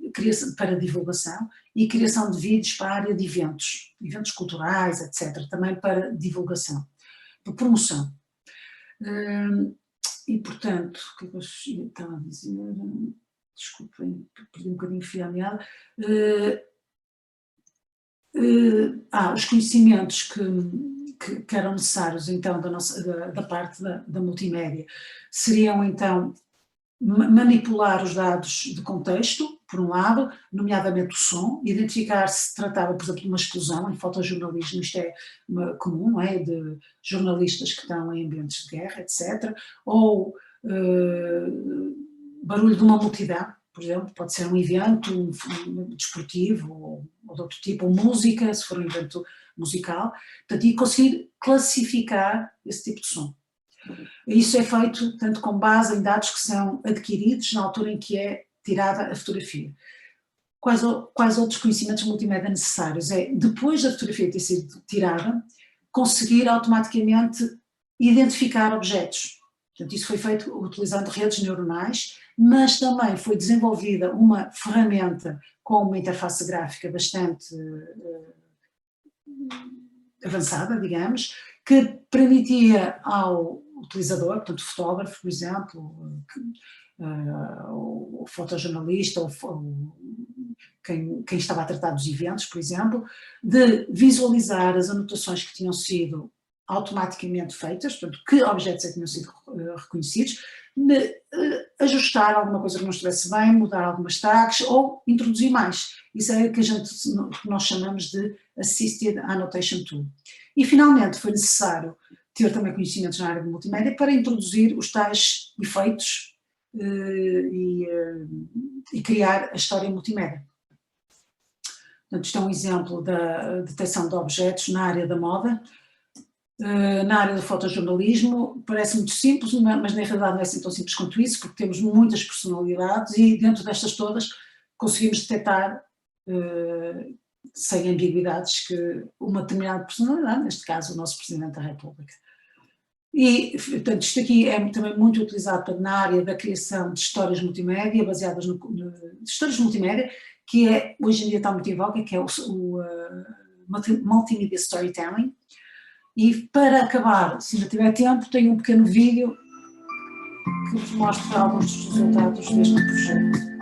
para divulgação, e criação de vídeos para a área de eventos culturais, etc., também para divulgação, para promoção. E, portanto, o que é que eu estava a dizer? Desculpem, perdi um bocadinho o fio à meada. Os conhecimentos que eram necessários, então, da parte da multimédia seriam, então, manipular os dados de contexto, por um lado, nomeadamente o som, identificar se tratava, por exemplo, de uma explosão. Em fotojornalismo isto é comum, não é? De jornalistas que estão em ambientes de guerra, etc. Ou barulho de uma multidão, por exemplo, pode ser um evento desportivo ou de outro tipo, ou música, se for um evento musical. Portanto, e conseguir classificar esse tipo de som. Isso é feito tanto com base em dados que são adquiridos na altura em que é tirada a fotografia. Quais outros conhecimentos multimédia necessários? É, depois da fotografia ter sido tirada, conseguir automaticamente identificar objetos. Portanto, isso foi feito utilizando redes neuronais, mas também foi desenvolvida uma ferramenta com uma interface gráfica bastante avançada, digamos, que permitia ao utilizador, portanto, o fotógrafo, por exemplo, o fotojornalista, ou quem estava a tratar dos eventos, por exemplo, de visualizar as anotações que tinham sido automaticamente feitas, portanto, que objetos é que tinham sido reconhecidos, de ajustar alguma coisa que não estivesse bem, mudar algumas tags ou introduzir mais. Isso é o que nós chamamos de Assisted Annotation Tool. E, finalmente, foi necessário ter também conhecimentos na área de multimédia para introduzir os tais efeitos e criar a história multimédia. Portanto, isto é um exemplo da detecção de objetos na área da moda. Na área do fotojornalismo parece muito simples, mas na realidade não é assim tão simples quanto isso, porque temos muitas personalidades e dentro destas todas conseguimos detectar sem ambiguidades que uma determinada personalidade, neste caso o nosso Presidente da República. E, portanto, isto aqui é também muito utilizado na área da criação de histórias multimédia, baseadas histórias multimédia, que hoje em dia está muito em voga, que é o Multimedia Storytelling. E para acabar, se ainda tiver tempo, tenho um pequeno vídeo que vos mostra alguns dos resultados deste projeto.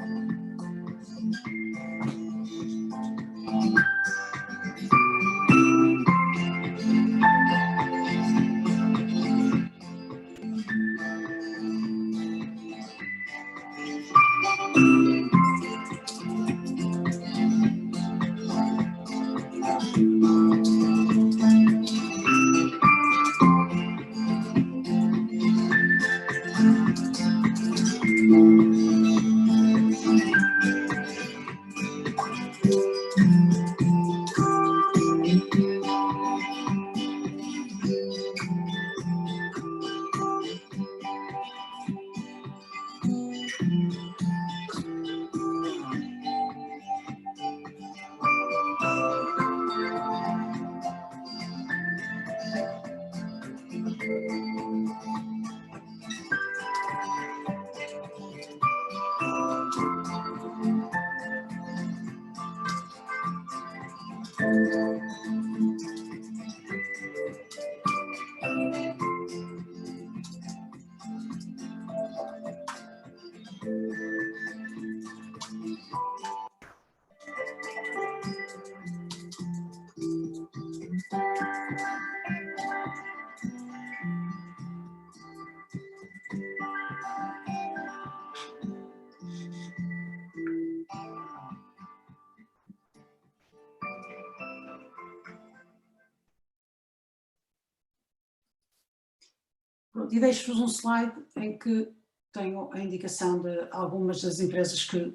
E deixo-vos um slide em que tenho a indicação de algumas das empresas que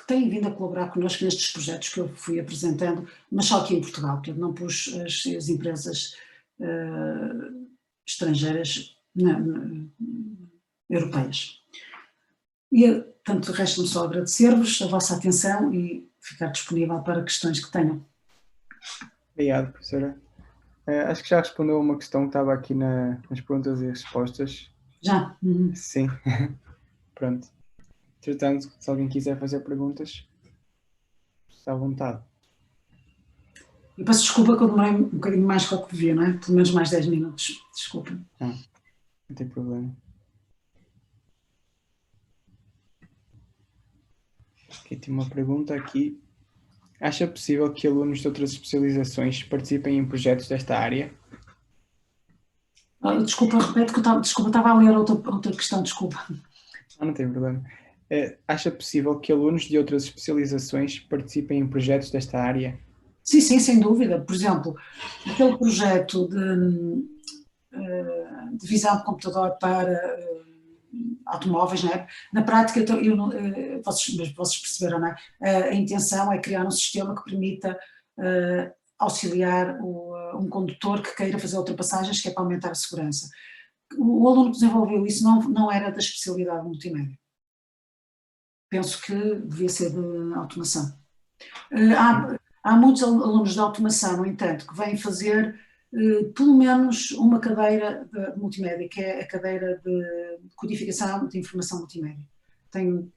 têm vindo a colaborar connosco nestes projetos que eu fui apresentando, mas só aqui em Portugal, portanto não pus as empresas estrangeiras europeias. E, portanto, resta-me só agradecer-vos a vossa atenção e ficar disponível para questões que tenham. Obrigado, professora. Acho que já respondeu a uma questão que estava aqui nas perguntas e respostas. Já? Sim. Pronto. Entretanto, se alguém quiser fazer perguntas, está à vontade. Eu peço desculpa que eu demorei um bocadinho mais que o que devia, não é? Pelo menos mais 10 minutos. Desculpa. Não tem problema. Aqui tem uma pergunta aqui. Acha possível que alunos de outras especializações participem em projetos desta área? Desculpa, repete que eu estava a ler outra questão, desculpa. Não tem problema. Acha possível que alunos de outras especializações participem em projetos desta área? Sim, sem dúvida. Por exemplo, aquele projeto de visão de computador para automóveis, não é? Na prática, vocês perceberam, não é? A intenção é criar um sistema que permita auxiliar um condutor que queira fazer ultrapassagens, que é para aumentar a segurança. O aluno que desenvolveu isso não era da especialidade multimédia. Penso que devia ser de automação. Há muitos alunos de automação, no entanto, que vêm fazer pelo menos uma cadeira de multimédia, que é a cadeira de codificação de informação multimédia. Tenho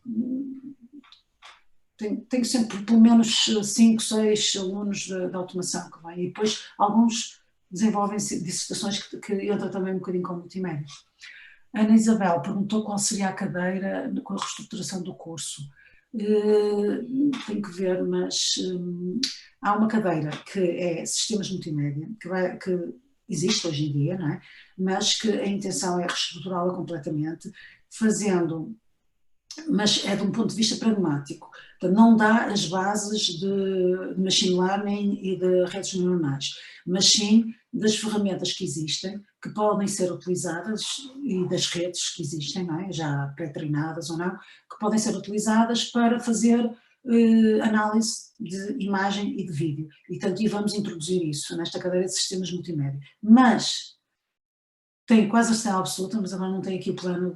sempre pelo menos 5, 6 alunos de automação que vêm, e depois alguns desenvolvem dissertações que entram também um bocadinho com multimédia. A Ana Isabel perguntou qual seria a cadeira com a reestruturação do curso. Tenho que ver, mas há uma cadeira que é Sistemas Multimédia, que existe hoje em dia, não é? Mas que a intenção é reestruturá-la completamente, mas é de um ponto de vista pragmático. Portanto, não dá as bases de machine learning e de redes neuronais, mas sim das ferramentas que existem, que podem ser utilizadas, e das redes que existem, não é? Já pré-treinadas ou não, que podem ser utilizadas para fazer análise de imagem e de vídeo. E, portanto, vamos introduzir isso nesta cadeira de sistemas multimédia. Mas, tenho quase a certeza absoluta, mas agora não tenho aqui o plano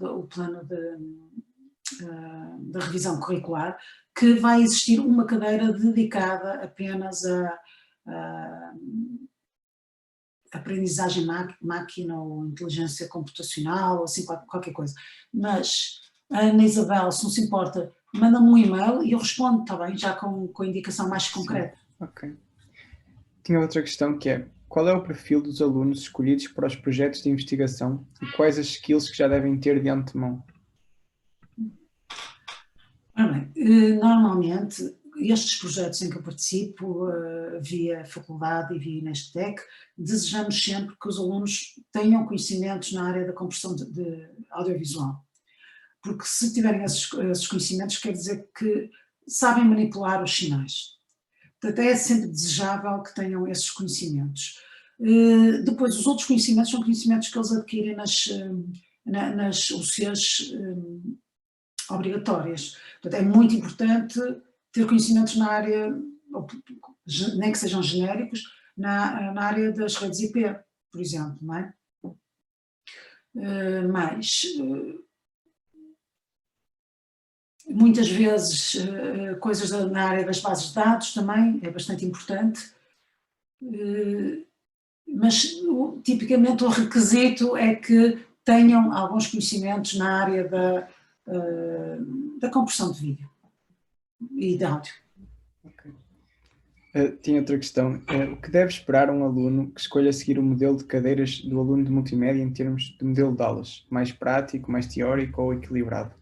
da revisão curricular, que vai existir uma cadeira dedicada apenas a aprendizagem máquina ou inteligência computacional, ou assim qualquer coisa. Mas a Ana Isabel, se não se importa, manda-me um e-mail e eu respondo, está bem, já com a indicação mais concreta. Sim. Ok. Tinha outra questão que é: qual é o perfil dos alunos escolhidos para os projetos de investigação e quais as skills que já devem ter de antemão? Ora bem, normalmente estes projetos em que eu participo, via faculdade e via Inestec, desejamos sempre que os alunos tenham conhecimentos na área da compressão de audiovisual. Porque se tiverem esses conhecimentos, quer dizer que sabem manipular os sinais. Portanto, é sempre desejável que tenham esses conhecimentos. Depois, os outros conhecimentos são conhecimentos que eles adquirem nas UCs obrigatórias. Portanto, é muito importante ter conhecimentos na área, nem que sejam genéricos, na área das redes IP, por exemplo, não é? Muitas vezes coisas na área das bases de dados também, é bastante importante, mas tipicamente o requisito é que tenham alguns conhecimentos na área da compressão de vídeo e de áudio. Okay. Tinha outra questão. O que deve esperar um aluno que escolha seguir o modelo de cadeiras do aluno de multimédia em termos de modelo de aulas? Mais prático, mais teórico ou equilibrado?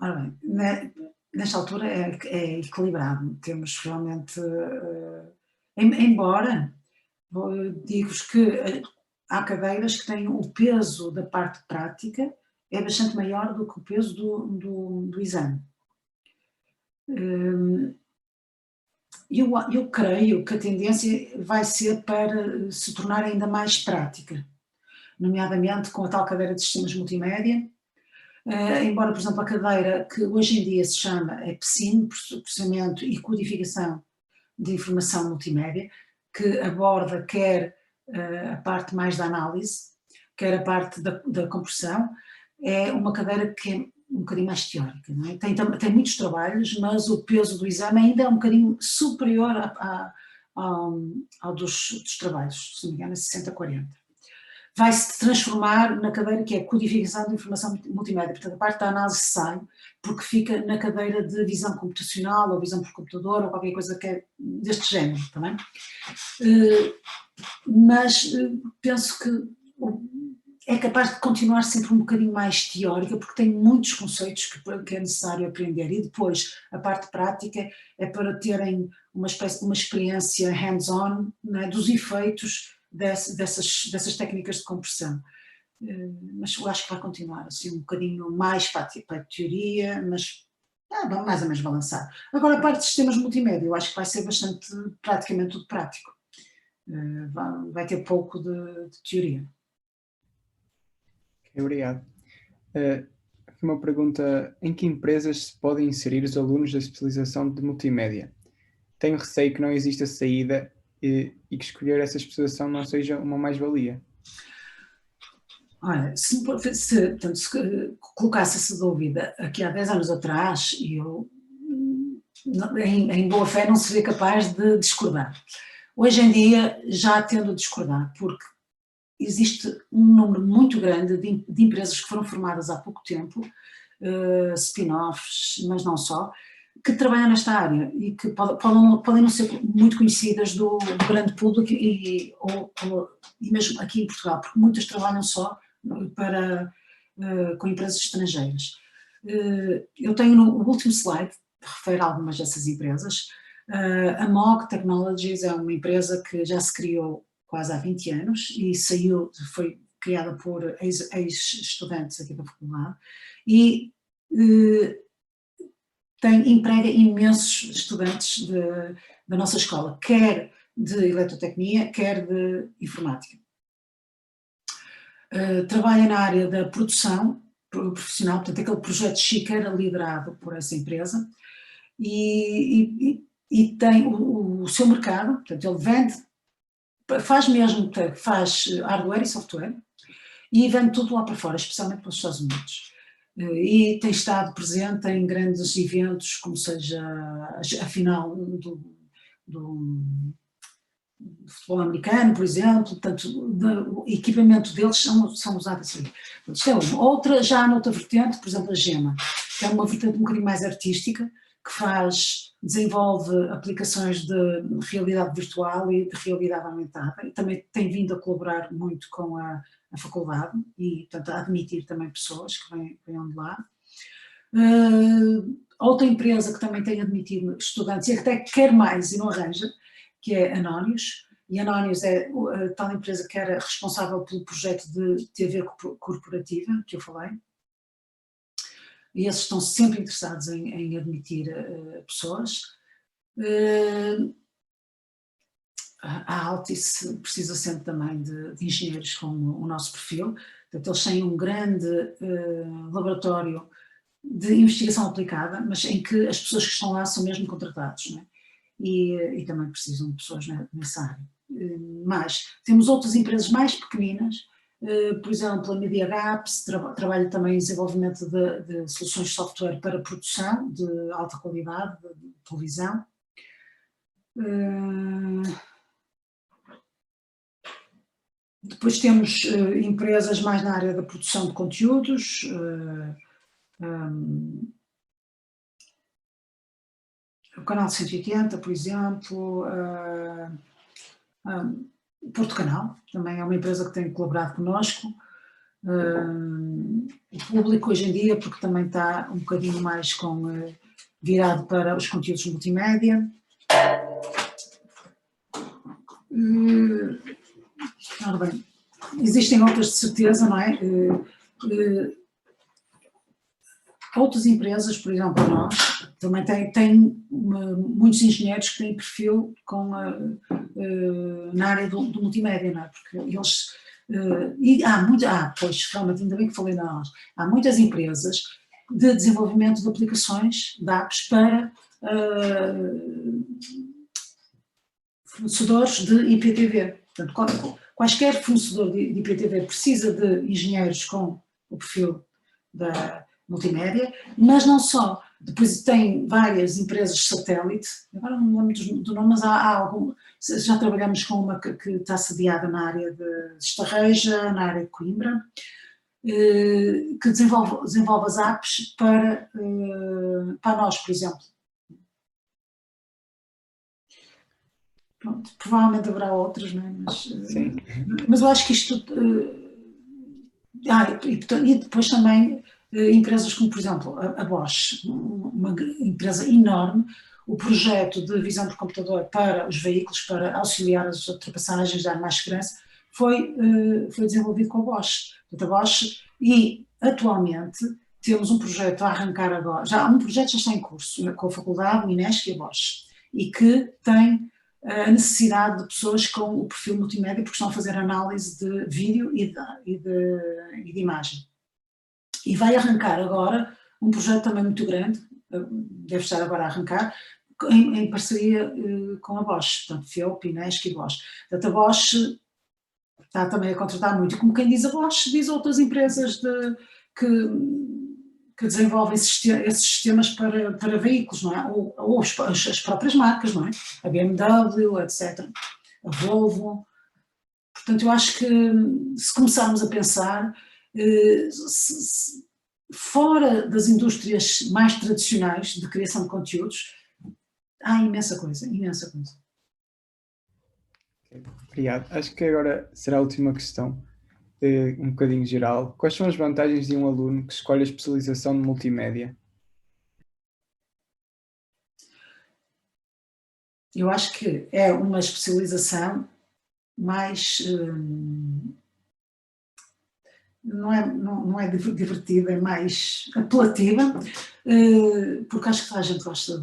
Ora bem, nesta altura é equilibrado. Temos realmente, embora digo-vos que há cadeiras que têm o peso da parte prática é bastante maior do que o peso do exame. Eu creio que a tendência vai ser para se tornar ainda mais prática, nomeadamente com a tal cadeira de sistemas multimédia, embora, por exemplo, a cadeira que hoje em dia se chama PSIN, Processamento e Codificação de Informação Multimédia, que aborda quer a parte mais da análise, quer a parte da compressão, é uma cadeira que é um bocadinho mais teórica, não é? Tem muitos trabalhos, mas o peso do exame ainda é um bocadinho superior ao dos trabalhos, se não me engano é 60-40. Vai-se transformar na cadeira que é Codificação de Informação Multimédia, portanto a parte da análise sai, porque fica na cadeira de visão computacional ou visão por computador ou qualquer coisa que é deste género, também. Mas penso que é capaz de continuar sempre um bocadinho mais teórica, porque tem muitos conceitos que é necessário aprender, e depois a parte prática é para terem uma experiência hands-on, né, dos efeitos dessas técnicas de compressão. Mas eu acho que vai continuar assim um bocadinho mais para a teoria, mas mais ou menos balançado. Agora a parte de sistemas multimédia, eu acho que vai ser praticamente tudo prático. Vai ter pouco de teoria. Obrigado. Uma pergunta: em que empresas se podem inserir os alunos da especialização de multimédia? Tenho receio que não exista saída e que escolher essa especialização não seja uma mais-valia. Olha, se colocasse essa dúvida aqui há 10 anos atrás, eu em boa fé não seria capaz de discordar. Hoje em dia já tendo a discordar, porque existe um número muito grande de empresas que foram formadas há pouco tempo, spin-offs, mas não só, que trabalham nesta área e que podem não ser muito conhecidas do grande público e mesmo aqui em Portugal, porque muitas trabalham só com empresas estrangeiras. Eu tenho no último slide, refere a algumas dessas empresas. A MOG Technologies é uma empresa que já se criou quase há 20 anos e foi criada por ex-estudantes aqui da faculdade e emprega imensos estudantes da nossa escola, quer de eletrotecnia, quer de informática. Trabalha na área da produção profissional, portanto aquele projeto chique era liderado por essa empresa e tem o seu mercado, portanto ele vende, faz hardware e software e vende tudo lá para fora, especialmente para os Estados Unidos. E tem estado presente em grandes eventos, como seja a final do futebol americano, por exemplo, portanto, o equipamento deles são usados assim. Isto é uma. Outra, já noutra vertente, por exemplo, a GEMA, que é uma vertente um bocadinho mais artística, que desenvolve aplicações de realidade virtual e de realidade aumentada, e também tem vindo a colaborar muito com a faculdade e, portanto, a admitir também pessoas que venham de lá. Outra empresa que também tem admitido estudantes e até quer mais e não arranja, que é Anónios, e Anónios é a tal empresa que era responsável pelo projeto de TV corporativa, que eu falei, e esses estão sempre interessados em admitir pessoas. A Altice precisa sempre também de engenheiros com o nosso perfil, portanto eles têm um grande laboratório de investigação aplicada, mas em que as pessoas que estão lá são mesmo contratados, não é? E também precisam de pessoas nessa área. Mas temos outras empresas mais pequeninas, por exemplo a MediaGaps trabalha também em desenvolvimento de soluções de software para produção de alta qualidade, de televisão. Depois temos empresas mais na área da produção de conteúdos, o Canal 180, por exemplo, Porto Canal, também é uma empresa que tem colaborado connosco, o Público hoje em dia, porque também está um bocadinho mais virado para os conteúdos multimédia. Ora bem, existem outras de certeza, não é? Outras empresas, por exemplo, nós, também têm muitos engenheiros que têm perfil na área do multimédia, não é? Porque eles... pois, realmente, ainda bem que falei de nós. Há muitas empresas de desenvolvimento de aplicações, de apps, para fornecedores de IPTV. Portanto, quaisquer fornecedor de IPTV precisa de engenheiros com o perfil da multimédia, mas não só. Depois tem várias empresas satélite, agora não me lembro do nome, mas há algum, já trabalhamos com uma que está sediada na área de Estarreja, na área de Coimbra, que desenvolve as apps para nós, por exemplo. Pronto, provavelmente haverá outras, não é? Mas eu acho que isto... e depois também empresas como, por exemplo, a Bosch, uma empresa enorme, o projeto de visão por computador para os veículos, para auxiliar as ultrapassagens, dar mais segurança, foi desenvolvido com a Bosch. Portanto, a Bosch, e atualmente temos um projeto a arrancar agora, um projeto já está em curso, com a faculdade, o INESC e a Bosch, e que tem a necessidade de pessoas com o perfil multimédia, porque estão a fazer análise de vídeo e de imagem. E vai arrancar agora um projeto também muito grande, deve estar agora a arrancar, em parceria com a Bosch, portanto, FEUP, INESC e Bosch. Portanto, a Bosch está também a contratar muito, e como quem diz a Bosch, diz outras empresas que desenvolvem esses sistemas para veículos, não é? Ou as próprias marcas, não é? A BMW, etc. A Volvo. Portanto, eu acho que se começarmos a pensar, fora das indústrias mais tradicionais de criação de conteúdos, há imensa coisa, imensa coisa. Obrigado. Acho que agora será a última questão, um bocadinho geral. Quais são as vantagens de um aluno que escolhe a especialização de multimédia? Eu acho que é uma especialização mais, não é divertida, é mais apelativa, porque acho que toda a gente gosta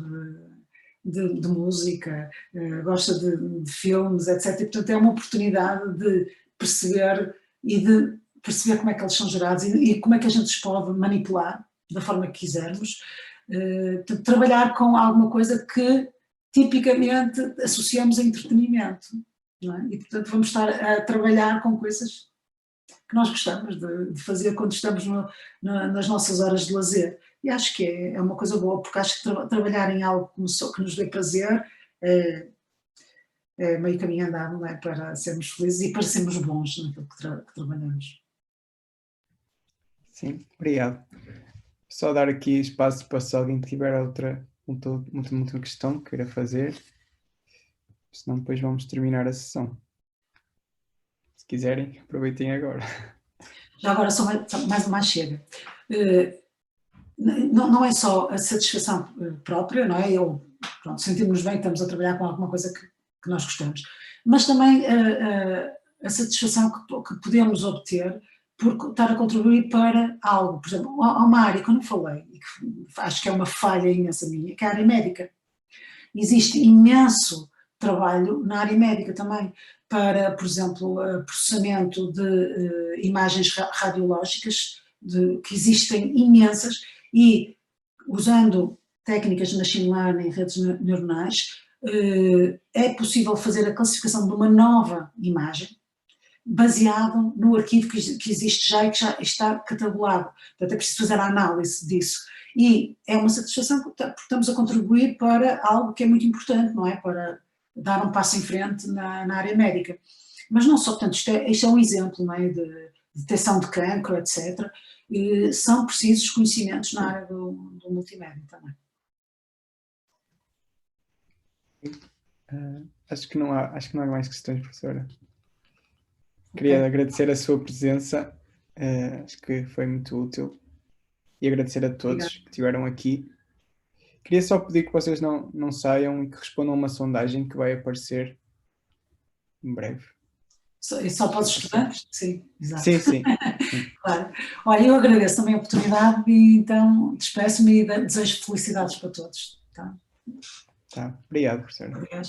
de música, gosta de filmes, etc. E, portanto, é uma oportunidade de perceber como é que eles são gerados e como é que a gente os pode manipular da forma que quisermos. Portanto, trabalhar com alguma coisa que tipicamente associamos a entretenimento, não é? E, portanto, vamos estar a trabalhar com coisas que nós gostamos de fazer quando estamos nas nossas horas de lazer. E acho que é uma coisa boa, porque acho que trabalhar em algo que nos dê prazer é meio caminho andado, não é? Para sermos felizes e para sermos bons naquilo que trabalhamos. Sim, obrigado. Só dar aqui espaço para se alguém tiver outra questão que queira fazer, senão depois vamos terminar a sessão. Se quiserem, aproveitem agora. Já agora só mais chega. Não é só a satisfação própria, não é? Sentimos bem que estamos a trabalhar com alguma coisa que nós gostamos, mas também a satisfação que podemos obter por estar a contribuir para algo. Por exemplo, há uma área que eu não falei, e que acho que é uma falha imensa minha, que é a área médica. Existe imenso trabalho na área médica também, para, por exemplo, processamento de imagens radiológicas, que existem imensas, e usando técnicas de machine learning, redes neuronais, é possível fazer a classificação de uma nova imagem, baseado no arquivo que existe já e que já está catalogado. Portanto, é preciso fazer a análise disso. E é uma satisfação porque estamos a contribuir para algo que é muito importante, não é? Para dar um passo em frente na área médica. Mas não só, portanto, isto é um exemplo, não é? De detecção de cancro, etc. E são precisos conhecimentos na área do multimédia também. Acho que não há mais questões, professora. Queria agradecer a sua presença, acho que foi muito útil, e agradecer a todos que estiveram aqui. Queria só pedir que vocês não saiam e que respondam a uma sondagem que vai aparecer em breve. Só para os estudantes? Sim, exato. Sim. Claro. Olha, eu agradeço também a oportunidade e então despeço-me e desejo felicidades para todos. Tá? Obrigado, professora. Obrigado.